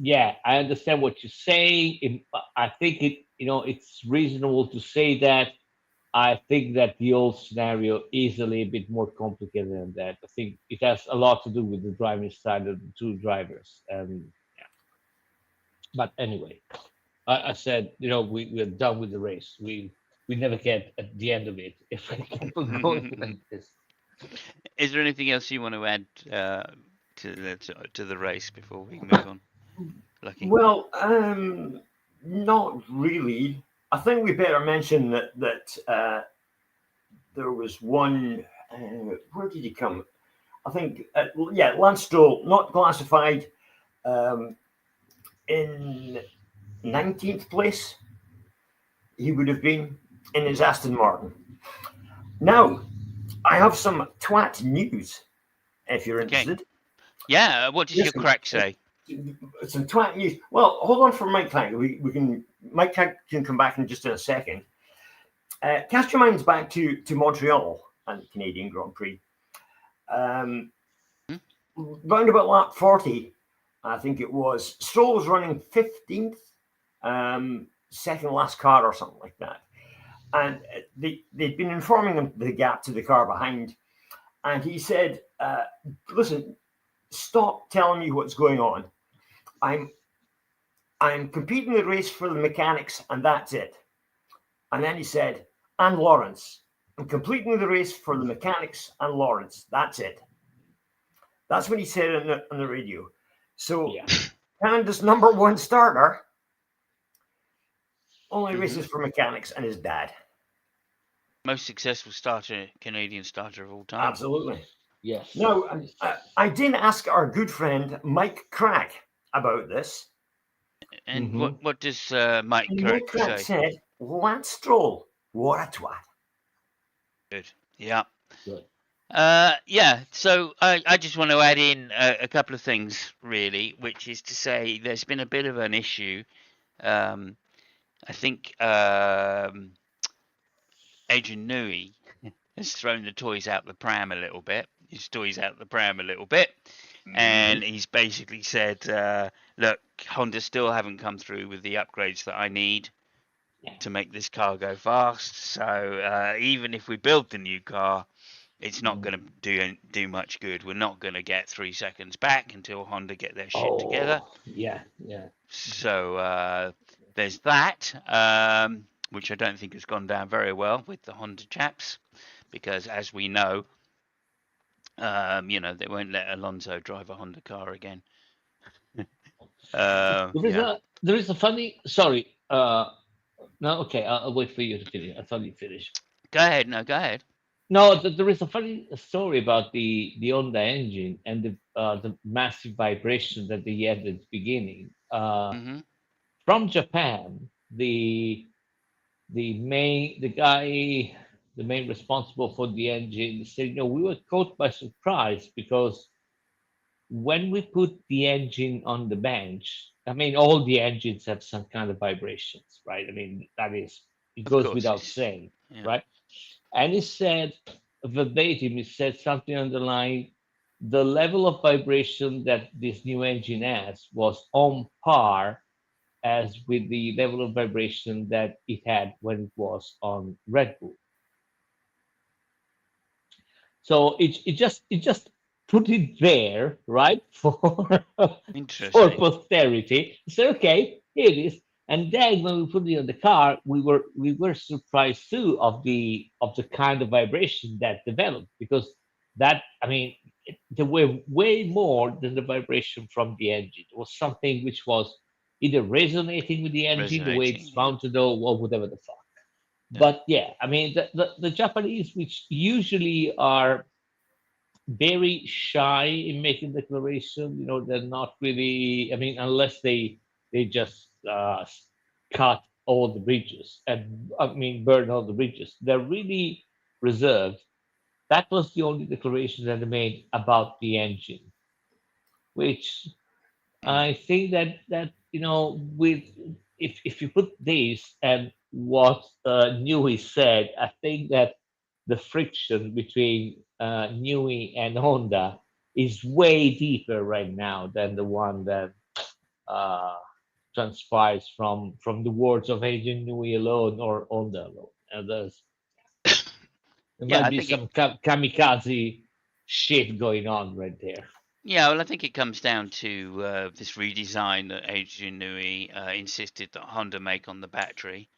yeah, I understand what you're saying. I think it's reasonable to say that. I think that the old scenario is a little bit more complicated than that. I think it has a lot to do with the driving style of the two drivers. Yeah. But anyway, I said, we're done with the race. We never get at the end of it if we keep on going like this. Is there anything else you want to add to the race before we move on? Lucky. Well, not really. I think we better mention that there was one. Where did he come? I think, yeah, Lance Stroll, not classified um, in 19th place. He would have been in his Aston Martin. Now, I have some twat news if you're Okay. interested. Yeah. What does your Listen, crack say? some twat news. Well, hold on for Mike Tank. We can Mike Tank can come back in just in a second. Cast your minds back to Montreal and the Canadian Grand Prix. Um, Hmm? Round about lap 40, I think it was. Stroll was running 15th, second last car or something like that. And they'd been informing him the gap to the car behind. And he said, listen, stop telling me what's going on. I'm I'm competing the race for the mechanics, and that's it. And then he said, and Lawrence. I'm completing the race for the mechanics and Lawrence. That's it. That's what he said on the radio. So Yeah. Canada's number one starter only Hmm. races for mechanics and his dad. Most successful Canadian starter of all time. Absolutely. Yes. Now, Yes. I did ask our good friend Mike Crack about this. And Mm-hmm. what does Mike And Mike Crack Crack say? said, Lance Stroll, what a twat. Good. Yeah. Good. Yeah. So I just want to add in a couple of things, really, which is to say there's been a bit of an issue. I think Adrian Newey has thrown the toys out the pram a little bit. His toys out the pram a little bit, and he's basically said, "Look, Honda still haven't come through with the upgrades that I need to make this car go fast. So even if we build the new car, it's not going to do much good. We're not going to get 3 seconds back until Honda get their shit together. Oh, yeah, yeah. So there's that, which I don't think has gone down very well with the Honda chaps, because as we know, they won't let Alonso drive a Honda car again. Yeah. There is a funny. Sorry. No. Okay. I'll wait for you to finish. I thought you finished. Go ahead. No, go ahead. No, there is a funny story about the Honda engine and the massive vibration that they had at the beginning. Hmm. From Japan, the main responsible for the engine said, we were caught by surprise because when we put the engine on the bench, I mean, all the engines have some kind of vibrations, right? I mean, that is, it Of goes course, without it's saying, yeah. right? And he said verbatim, he said something on the line, the level of vibration that this new engine has was on par as with the level of vibration that it had when it was on Red Bull. So it just put it there, right, for for Interesting. posterity. So okay, here it is. And then when we put it on the car, we were surprised too of the kind of vibration that developed because that I mean there were way more than the vibration from the engine. It was something which was either resonating with the engine, the way it's Resonating. Yeah. mounted, or whatever the fuck. Yeah. But yeah, I mean the Japanese, which usually are very shy in making declaration. They're not really. I mean, unless they just cut all the bridges and I mean burn all the bridges. They're really reserved. That was the only declaration that they made about the engine, which Mm. I think that with if you put this and what Newey said, I think that the friction between Newey and Honda is way deeper right now than the one that uh, transpires from the words of Agent Newey alone or Honda alone. And there Yeah, might I be think it. some kamikaze shit going on right there. Yeah, well, I think it comes down to this redesign that Adrian Newey insisted that Honda make on the battery.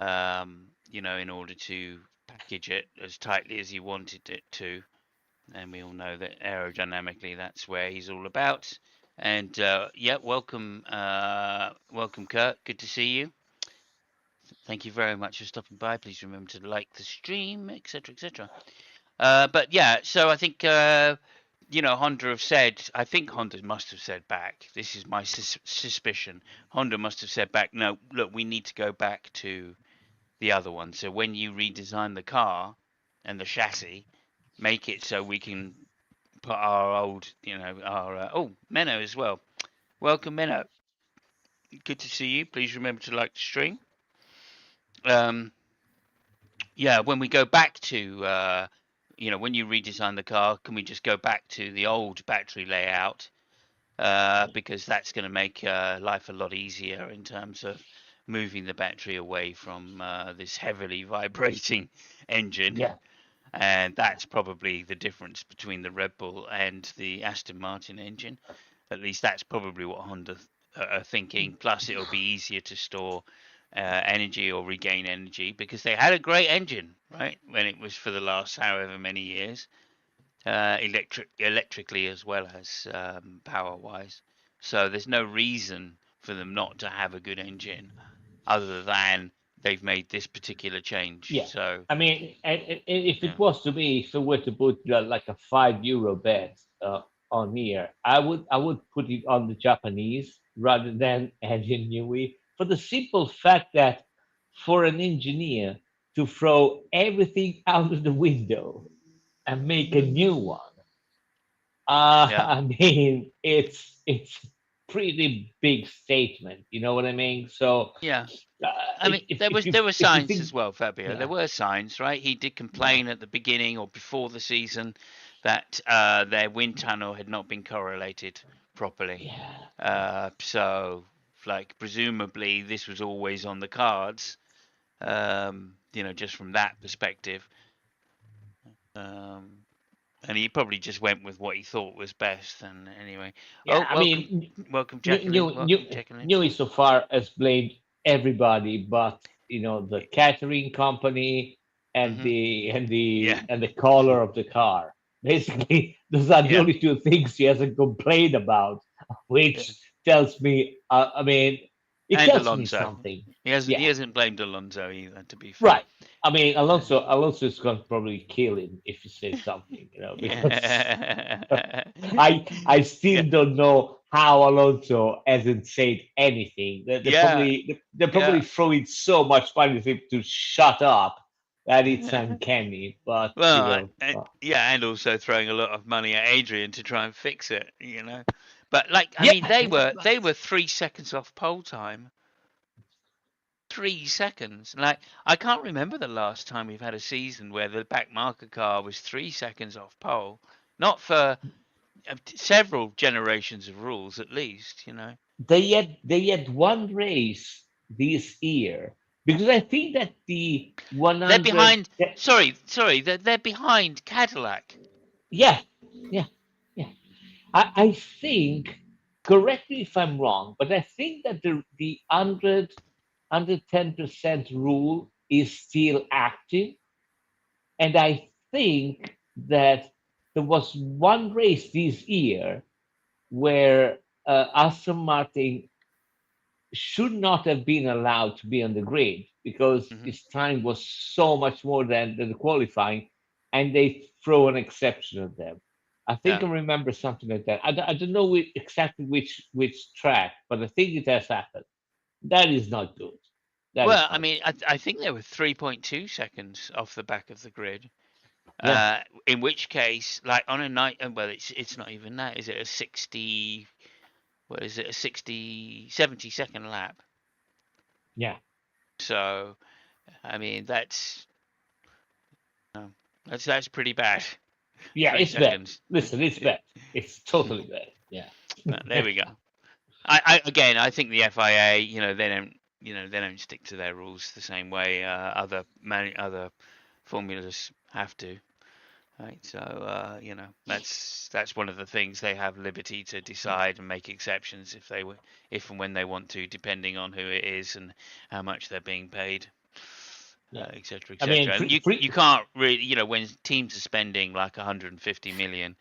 In order to package it as tightly as he wanted it to. And we all know that aerodynamically, that's where he's all about. And yeah, welcome, Kurt. Good to see you. Thank you very much for stopping by. Please remember to like the stream, etc., etc. But yeah, so I think Honda have said. I think Honda must have said back. This is my suspicion. Honda must have said back. No, look, we need to go back to the other one. So when you redesign the car and the chassis, make it so we can put our old, our Menno as well. Welcome, Menno. Good to see you. Please remember to like the stream. Um, yeah, when we go back to, when you redesign the car, can we just go back to the old battery layout? Because that's going to make life a lot easier in terms of moving the battery away from this heavily vibrating engine. Yeah, And that's probably the difference between the Red Bull and the Aston Martin engine. At least that's probably what Honda are thinking. Plus, it'll be easier to store energy or regain energy because they had a great engine, right? When it was for the last however many years, electrically as well as power wise. So there's no reason for them not to have a good engine, other than they've made this particular change. yeah. So I mean, and if yeah, it was to be, if I were to put like a €5 bet on here, I would put it on the Japanese rather than Engine Newey for the simple fact that for an engineer to throw everything out of the window and make a new one, yeah. I mean, it's pretty big statement. You know what I mean? So Yeah, uh, I if, mean, if there if was you there were if you signs think, as well, Fabio. There yeah, were signs, right? He did yeah, complain at the beginning or before the season that their wind tunnel had not been correlated properly. yeah. So, like, presumably this was always on the cards. Just from that perspective. Um, and he probably just went with what he thought was best. And anyway, Yeah, oh, I mean, welcome, New Jacqueline. New New Welcome, Jacqueline. Newey so far has blamed everybody, but the catering company and Mhm. the Yeah. color of the car. Basically, those are the Yeah. only two things he hasn't complained about, Yeah. which tells me, I mean, it And tells me Alonso. something. He hasn't Yeah, he hasn't blamed Alonso either, to be fair. right. I mean, Alonso is going to probably kill him if he says something, because I Yeah, still don't know how Alonso hasn't said anything. yeah, They're probably yeah. throwing so much money at him to shut up that it's uncanny. But Well, yeah, and also throwing a lot of money at Adrian to try and fix it, But I yeah, mean, they were 3 seconds off pole time. 3 seconds. Like, I can't remember the last time we've had a season where the back marker car was 3 seconds off pole. Not for several generations of rules, at least. they had one race this year because I think that the They're 100. behind. Sorry. They're behind Cadillac. Yeah, yeah, yeah. I think, correct me if I'm wrong, but I think that the 110% rule is still active. And I think that there was one race this year where Aston Martin should not have been allowed to be on the grid because Hmm. his time was so much more than the qualifying, and they throw an exception at them. I think Yeah. I remember something like that. I don't know exactly which track, but I think it has happened. That is not good. That is Well, I not mean, I think they were 3.2 seconds off the back of the grid. good. Yeah, In which case, like on a night, well, it's not even that. Is it a 60? What is it? A 60, 70-second lap. yeah, So, I mean, that's pretty bad. yeah. Three It's bad. seconds. Listen, it's bad. It's totally bad. Yeah, There we go. I think the FIA, they don't stick to their rules the same way other formulas have to. Right, so that's one of the things they have liberty to decide and make exceptions if and when they want to, depending on who it is and how much they're being paid, yeah. etc., I mean, etc. And you can't really, when teams are spending like 150 million,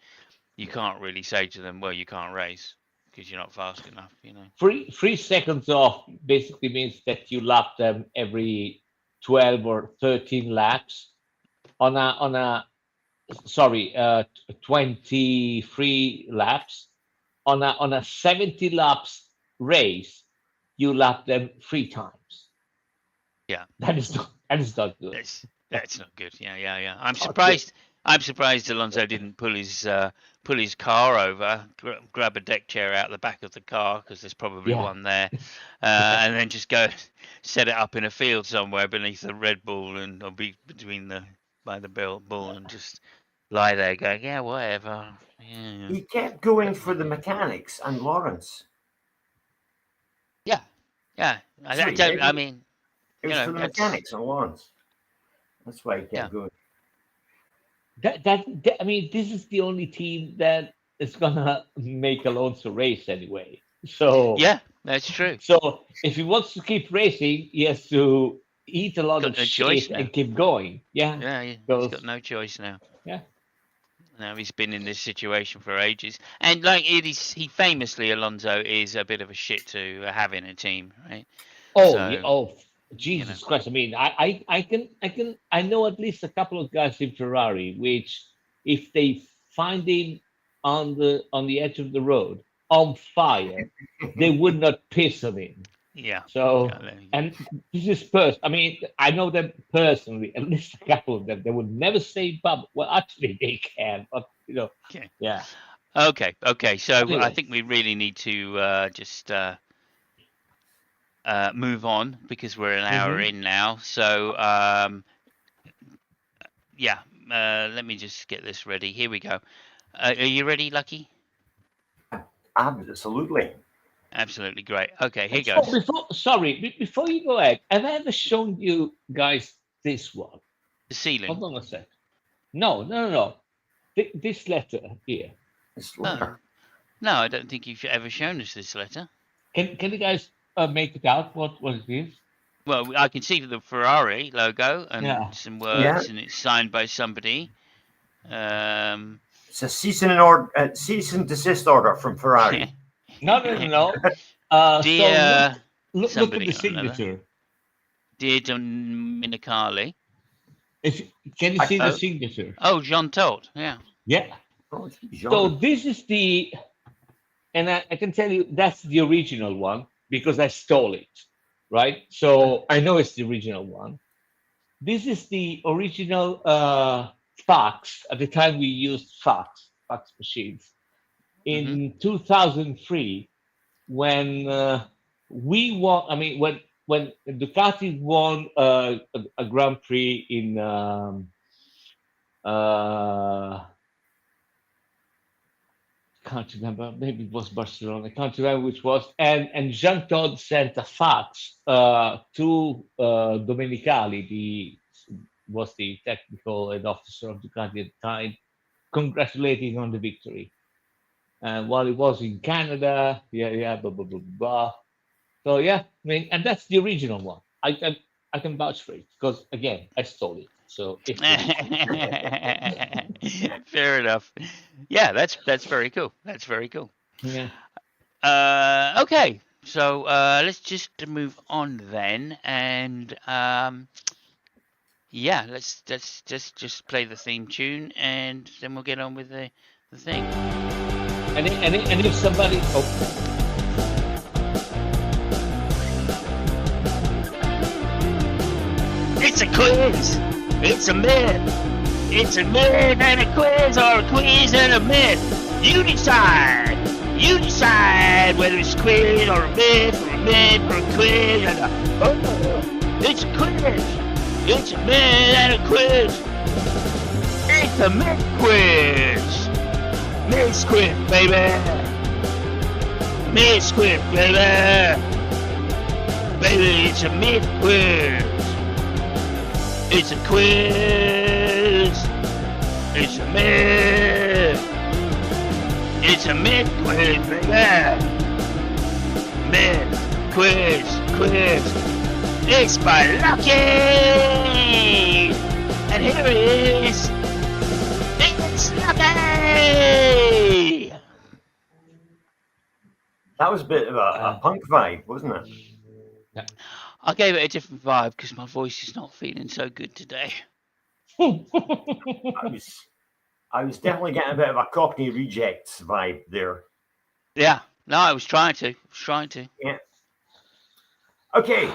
you can't really say to them, well, you can't race because you're not fast enough. 3 seconds off basically means that you lap them every 12 or 13 laps on a sorry 23 laps on a 70 laps race. You lap them 3 times. Yeah, That is not good. that's not good. Yeah. I'm Not good. surprised. I'm surprised Alonso didn't pull his car over, grab a deck chair out the back of the car because there's probably Yeah, one there, yeah, and then just go set it up in a field somewhere beneath the Red Bull or be between by the bull and just lie there going, yeah, whatever. Yeah, He kept going but for the mechanics and Lawrence. yeah, yeah. I Sorry, don't. I mean, it was for the that's mechanics and Lawrence. That's why he yeah. kept going. I mean, this is the only team that is gonna make Alonso race anyway. So Yeah, that's true. So if he wants to keep racing, he has to eat a lot of Got no choice shit now. and keep going. Yeah, Yeah, he's got because no choice now. yeah. Now he's been in this situation for ages, and like he famously, Alonso is a bit of a shit to have in a team, right? Oh, yeah. So Oh, you know, Jesus Christ! I mean, I know at least a couple of guys in Ferrari, which if they find him on the edge of the road on fire, they would not piss on him. yeah, So, yeah, there you go. and this is I mean, I know them personally, at least a couple of them. They would never say "bub." Well, actually, they can, but Okay, yeah. okay. So I Anyway, think we really need to just move on because we're an hour hmm in now. So yeah, let me just get this ready. Here we go. Are you ready, Lucky? Absolutely. Absolutely great. Okay, here oh, goes. before you go ahead, have I ever shown you guys this one? The ceiling. Hold on a sec. No, no, no, no. This letter here. This Oh, letter. no, I don't think you've ever shown us this letter. Can you guys make it out what it is? Well, I can see the Ferrari logo and Yeah. some Yeah, words, and it's signed by somebody. Um, it's a cease and desist order from Ferrari. No, no, no, no. So dear look at somebody the or another, signature. dear Dominicali. Can you see the signature? Oh, Jean Todt. Yeah. Yeah. Oh, it's So Jean. this is and I can tell you that's the original one because I stole it, right? So I know it's the original one. This is the original fax. At the time we used fax machines. In 2003, when we won, I mean, when Ducati won a Grand Prix in can't remember, maybe it was Barcelona, I can't remember which was, and Jean Todt sent a fax to Domenicali, was the technical head officer of Ducati at the time, congratulating on the victory. And while it was in Canada, blah blah blah blah. So yeah, I mean, and that's the original one. I can vouch for it because again, I stole it. So it's Fair enough. Yeah, that's very cool. That's very cool. yeah. Okay, so let's just move on then, and yeah, let's just play the theme tune, and then we'll get on with the thing. And if somebody It's a quiz. It's a myth. It's a myth and a quiz, or a quiz and a myth. You decide. You decide whether it's a quiz or a myth or a quiz and it's a quiz. It's a myth and a quiz. It's a myth quiz. Myth quiz, baby. Myth quiz, baby. Baby, it's a myth quiz. It's a quiz. It's a myth. It's a myth quiz, baby. Myth quiz. It's by Lucky. And here it is. It's Lucky. That was a bit of a punk vibe, wasn't it? Yeah. I gave it a different vibe because my voice is not feeling so good today. I was definitely getting a bit of a Cockney Rejects vibe there. Yeah, no, I was trying to. Yeah. Okay.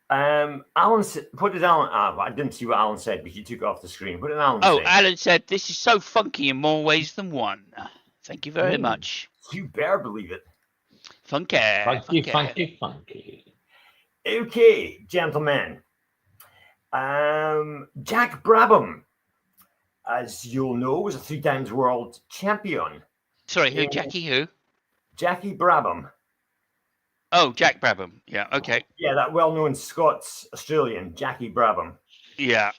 Alan, what did Alan? I didn't see what Alan said because you took it off the screen. What did Alan say? Alan said this is so funky in more ways than one. Thank you very much. You better believe it. Funky. Okay, gentlemen. Jack Brabham, as you'll know, was a 3 times world champion. Sorry, who? Jackie who? Jackie Brabham. Oh, Jack Brabham. Yeah, okay. Yeah, that well-known Scots-Australian, Jackie Brabham. Yeah.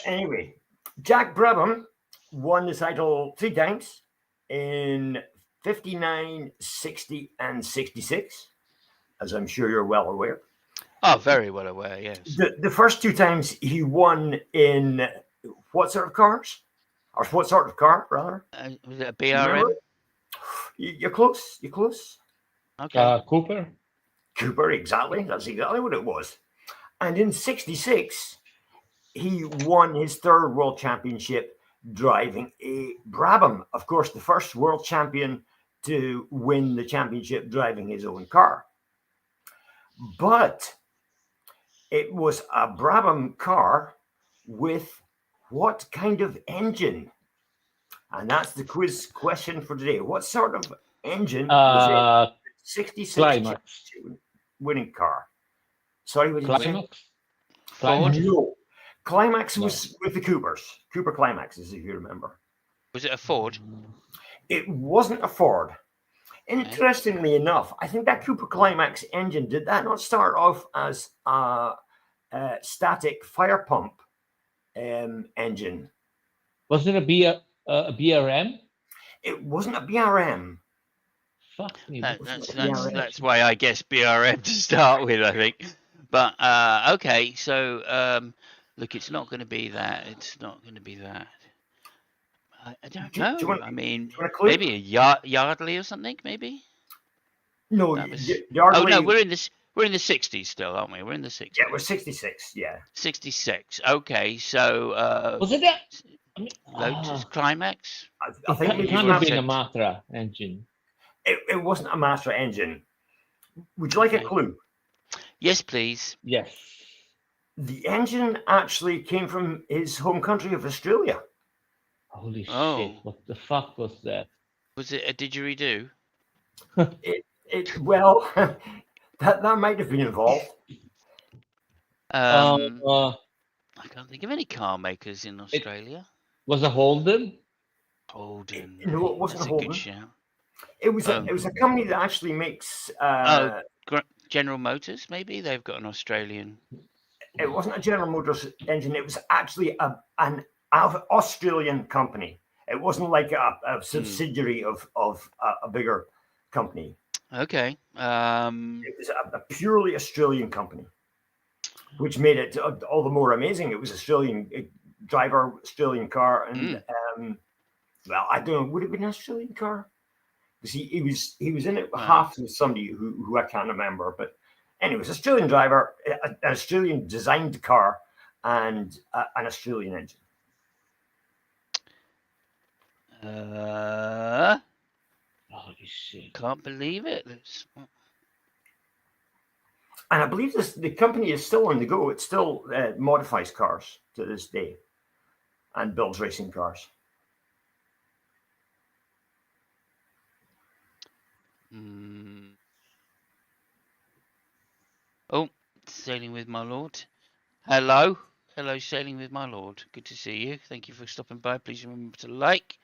Anyway, Jack Brabham won the title 3 times in 59, 60, and 66, as I'm sure you're well aware. Oh, very well aware, yes. The first 2 times he won in what sort of cars? Or what sort of car, rather? Was it a BRM? You're close. You're close. Okay. Cooper. Cooper, exactly. That's exactly what it was. And in 66, he won his 3rd world championship driving a Brabham. Of course, the first world champion to win the championship driving his own car. But it was a Brabham car with what kind of engine? And that's the quiz question for today. What sort of engine was it? 66 Climax. Winning car. Sorry, what did you say? Climax. No. Climax was with the Coopers. Cooper Climaxes, if you remember. Was it a Ford? It wasn't a Ford. Interestingly enough, I think that Cooper Climax engine, did that not start off as a static fire pump engine? Was it a BRM? It wasn't a BRM. Fuck me. That's why I guess BRM to start with, I think. But okay, so look, it's not going to be that. It's not going to be that. I don't know. I mean, maybe a Yardley or something. Maybe. No, That was... Yardley. Oh no, we're We're in the 60s still, aren't we? We're in the 60s. Yeah, we're 66. Yeah. 66. Okay, so Was it that? I mean, Lotus Climax. I think it maybe can't have perhaps been a said- Matra engine. it wasn't a Matra engine. Would you like a Okay. clue? Yes, please. Yes. The engine actually came from his home country of Australia. Holy Oh. shit! What the fuck was that? Was it a didgeridoo? Well, that might have been involved. I can't think of any car makers in Australia. Was a Holden? Holden. No, it wasn't That's a Holden. good shout. It was a company that actually makes. General Motors, maybe they've got an Australian. It wasn't a General Motors engine. It was actually an Australian company. It wasn't like a subsidiary of a bigger company. Okay. It was a purely Australian company, which made it all the more amazing. It was Australian driver, Australian car, and well, I don't know. Would it have been an Australian car? Because he was in it half with somebody who I can't remember. But anyways, Australian driver, an Australian designed car, and an Australian engine. Holy shit! Can't believe it. And I believe the company is still on the go. It still modifies cars to this day and builds racing cars. Oh, Sailing with My Lord. Hello, Sailing with My Lord. Good to see you. Thank you for stopping by. Please remember to like.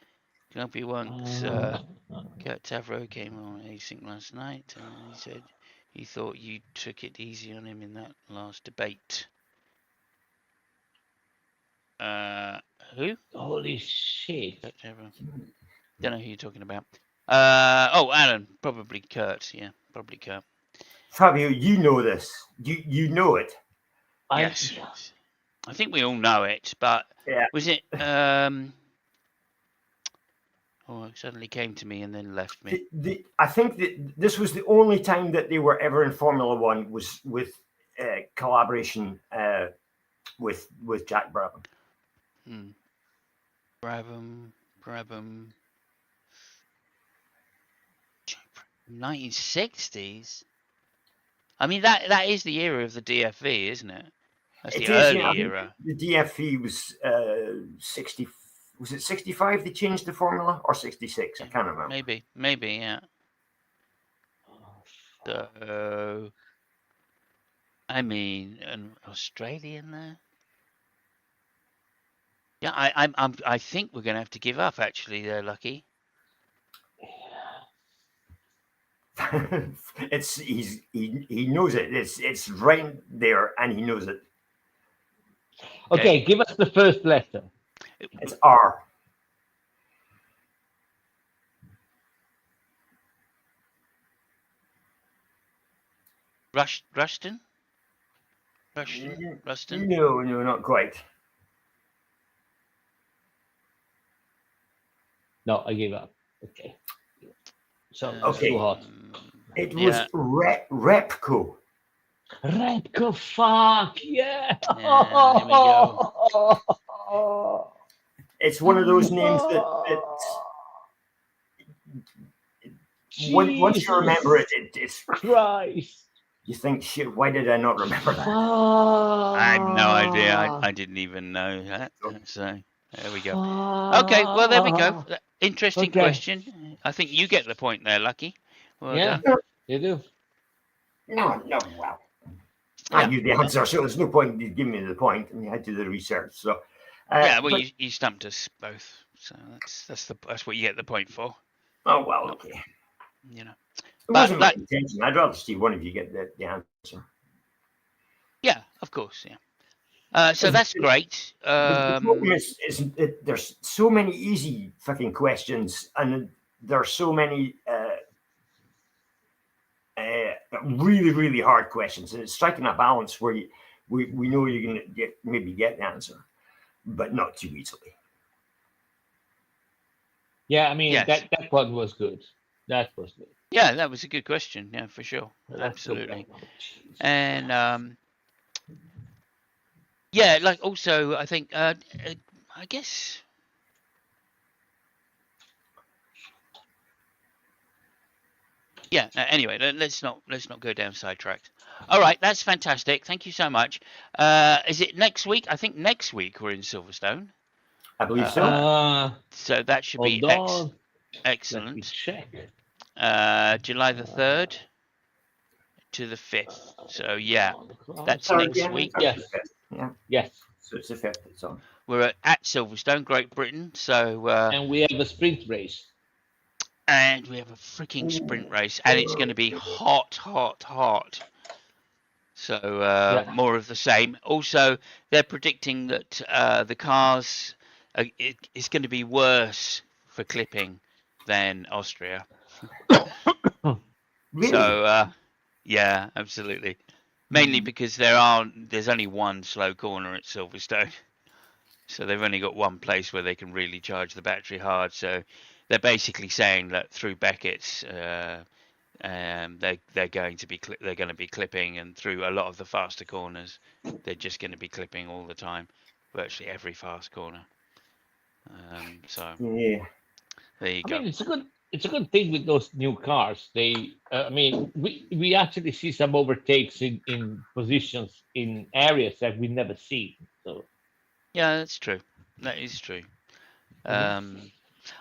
Can help you once. Kurt Tavro came on Async last night, and he said he thought you took it easy on him in that last debate. Who? Holy shit! Kurt Tavro. Don't know who you're talking about. Alan. Probably Kurt. Yeah, probably Kurt. Fabio, you know this. You know it. Yes. I think we all know it, but was it? It suddenly came to me and then left me. I think that this was the only time that they were ever in Formula One was with collaboration with Jack Brabham. Brabham. 1960s. I mean that is the era of the DFV, isn't it? That's the early era. The DFV was 60. Was it 65? They changed the formula, or 66? I can't remember. Maybe, yeah. So, I mean, an Australian there. Yeah, I think we're going to have to give up. Actually, there, Lucky. He knows it. It's right there, and he knows it. Okay, give us the first letter. It's R. Ruston? No, not quite. No, I gave up. Okay. So Okay. too hot. It was Repco. Repco, fuck yeah! There we go. It's one of those names that once you remember it's Christ. You think, shit, why did I not remember that? I have no idea. I didn't even know that. So there we go. Okay, well there we go. Interesting question. I think you get the point there, Lucky. Well done. You do. No, well. I knew the answer, so there's no point in giving me the point, and you had to do the research. So you stumped us both, so that's what you get the point for. Oh well, okay. You know, it wasn't my intention. I'd rather see one of you get the answer. Yeah, of course, yeah. So that's great. The problem is there's so many easy fucking questions, and there are so many really, really hard questions, and it's striking a balance where we know you're going to maybe get the answer, but not too easily. Yeah, I mean that one was good. That was good. Yeah, that was a good question. Yeah, for sure. Let's go Absolutely. back. Jeez. And yeah, like also, I think, I guess, yeah. Anyway, let's not go down sidetracked. All right, that's fantastic. Thank you so much. Is it next week? I think next week we're in Silverstone. I believe so. So that should be Hold on. Let me excellent. check. July the 3rd to the 5th. So yeah, that's Sorry, next week. Yes. Yeah. Yes. So it's the 5th. It's on. We're at Silverstone, Great Britain. So And we have a sprint race. and we have a freaking sprint race, and it's going to be hot, hot, hot. So more of the same. Also, they're predicting that the cars it's going to be worse for clipping than Austria. Really? So yeah, absolutely. Mainly because there's only one slow corner at Silverstone, so they've only got one place where they can really charge the battery hard. So they're basically saying that through Beckett's, they're going to be clipping, and through a lot of the faster corners, they're just going to be clipping all the time, virtually every fast corner. So Yeah. there you go. I mean, it's a good thing with those new cars. They, I mean, we actually see some overtakes in positions in areas that we never see. So Yeah, that's true. That is true.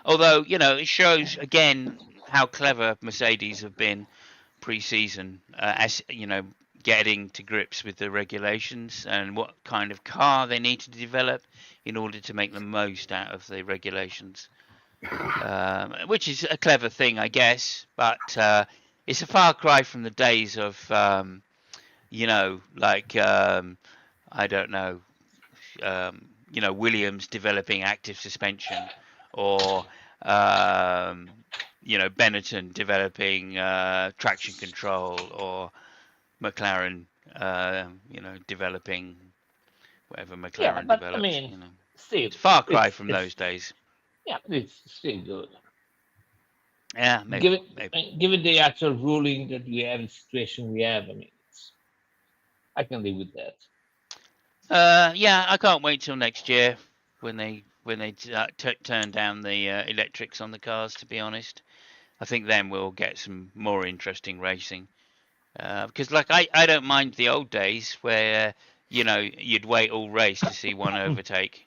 Although, it shows again how clever Mercedes have been pre-season, as getting to grips with the regulations and what kind of car they need to develop in order to make the most out of the regulations, which is a clever thing, I guess. But it's a far cry from the days of, I don't know, Williams developing active suspension, or Benetton developing traction control, or McLaren developing whatever McLaren but develops. I mean, still, it's far cry from those days. Yeah, it's still good. Yeah, maybe. Given the actual ruling that we have, the situation we have, I mean, I can live with that. Yeah, I can't wait till next year when they turn down the electrics on the cars. To be honest, I think then we'll get some more interesting racing. Because I don't mind the old days where you'd wait all race to see one overtake.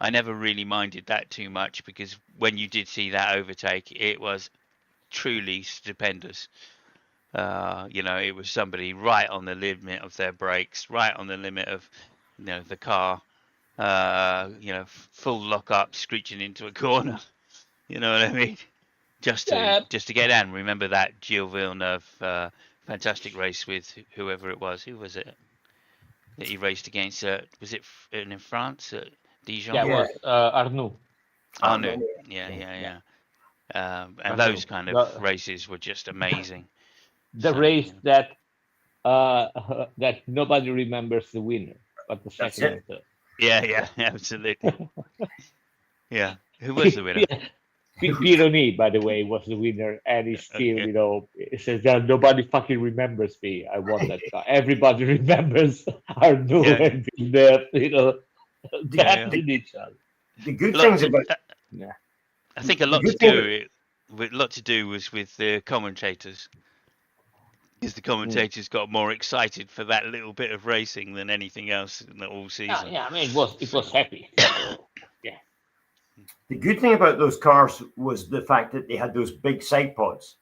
I never really minded that too much, because when you did see that overtake, it was truly stupendous. It was somebody right on the limit of their brakes, right on the limit of the car, full lock up, screeching into a corner. You know what I mean? Just to get down. Remember that Gilles Villeneuve fantastic race with whoever it was. Who was it that he raced against? Was it in France at Dijon? Yeah, it was Arnoux. Arnoux. Yeah. And those kind of races were just amazing. The race that that nobody remembers the winner, but the second and third. Yeah, absolutely. Yeah, who was the winner? Pironi, by the way, was the winner, and he's still, it says that nobody fucking remembers me. I won that car. Everybody remembers Arnoux and Villeneuve, tapping each other. The good things about I think a lot to do was with the commentators, because the commentators got more excited for that little bit of racing than anything else in the whole season. Yeah, I mean, it was happy. Yeah. The good thing about those cars was the fact that they had those big side pods,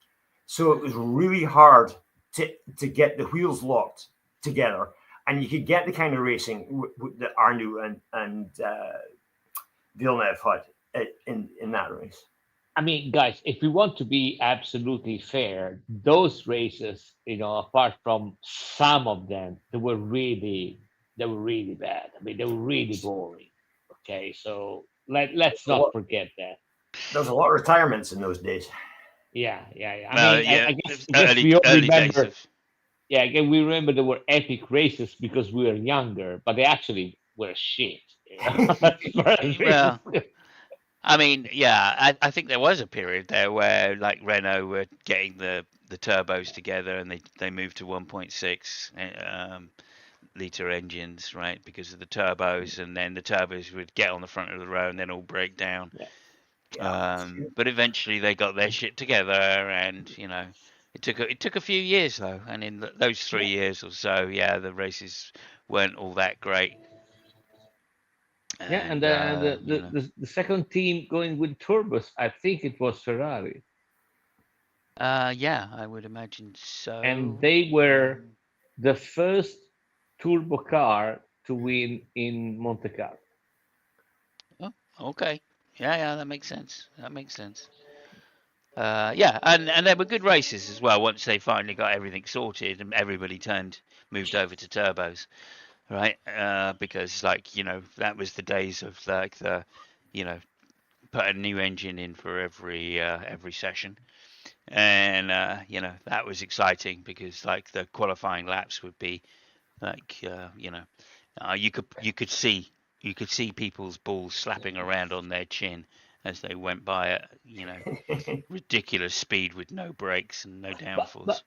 so it was really hard to get the wheels locked together, and you could get the kind of racing that Arnoux and Villeneuve had in that race. I mean, guys, if we want to be absolutely fair, those races, apart from some of them, they were really bad. I mean, they were really boring. Okay, so let's not forget that. There was a lot of retirements in those days. Yeah. I guess we all remember. Yeah, again, we remember there were epic races because we were younger, but they actually were shit. Well, I mean, yeah, I think there was a period there where like Renault were getting the turbos together and they moved to 1.6 liter engines, right? Because of the turbos, and then the turbos would get on the front of the row and then all break down. Yeah. Yeah. But eventually they got their shit together, and it took a few years though, and in those 3 years or so, yeah, the races weren't all that great, Yeah, and and the second team going with turbos, I think it was Ferrari, yeah, I would imagine and so. they were the first turbo car to win in Monte Carlo. Oh, okay, yeah, that makes sense. That makes sense. Yeah, and they were good races as well once they finally got everything sorted and everybody moved over to turbos, right? Because like that was the days of like the you know put a new engine in for every session, and that was exciting because like the qualifying laps would be like you could see people's balls slapping around on their chin as they went by at ridiculous speed with no brakes and no But downforce.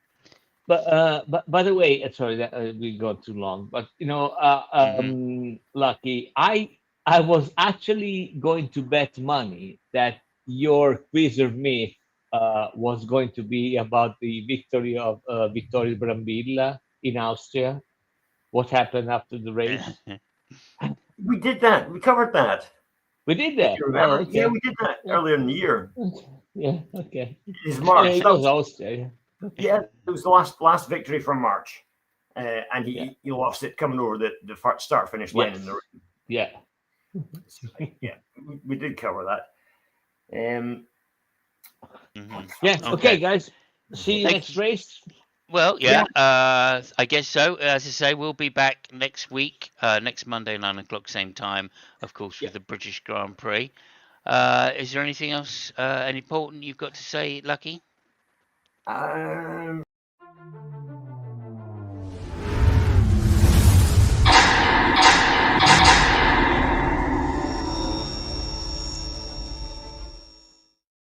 but but by the way, sorry that we got too long. But Hmm. Lucky, I was actually going to bet money that your quiz of me was going to be about the victory of Vittorio Brambilla in Austria. What happened after the race? We did that. We covered that. We did If that. you Oh, remember, yeah, okay. we did that Yeah, earlier in the year. yeah, okay. It's Yeah, March. it That was was Austria. Yeah. Okay. yeah. It was the last victory from March, and Yeah. he lost it coming over the start finish line in Yes. the. Yeah. Yeah, we did cover that. Hmm. Yeah. Okay, Okay. guys. See you Thank next you. race. Well, Yeah. yeah, I guess so. As I say, we'll be back next week, next Monday, 9 o'clock, same time, of course, Yeah. with the British Grand Prix. Is there anything else, any important you've got to say, Lucky? Um,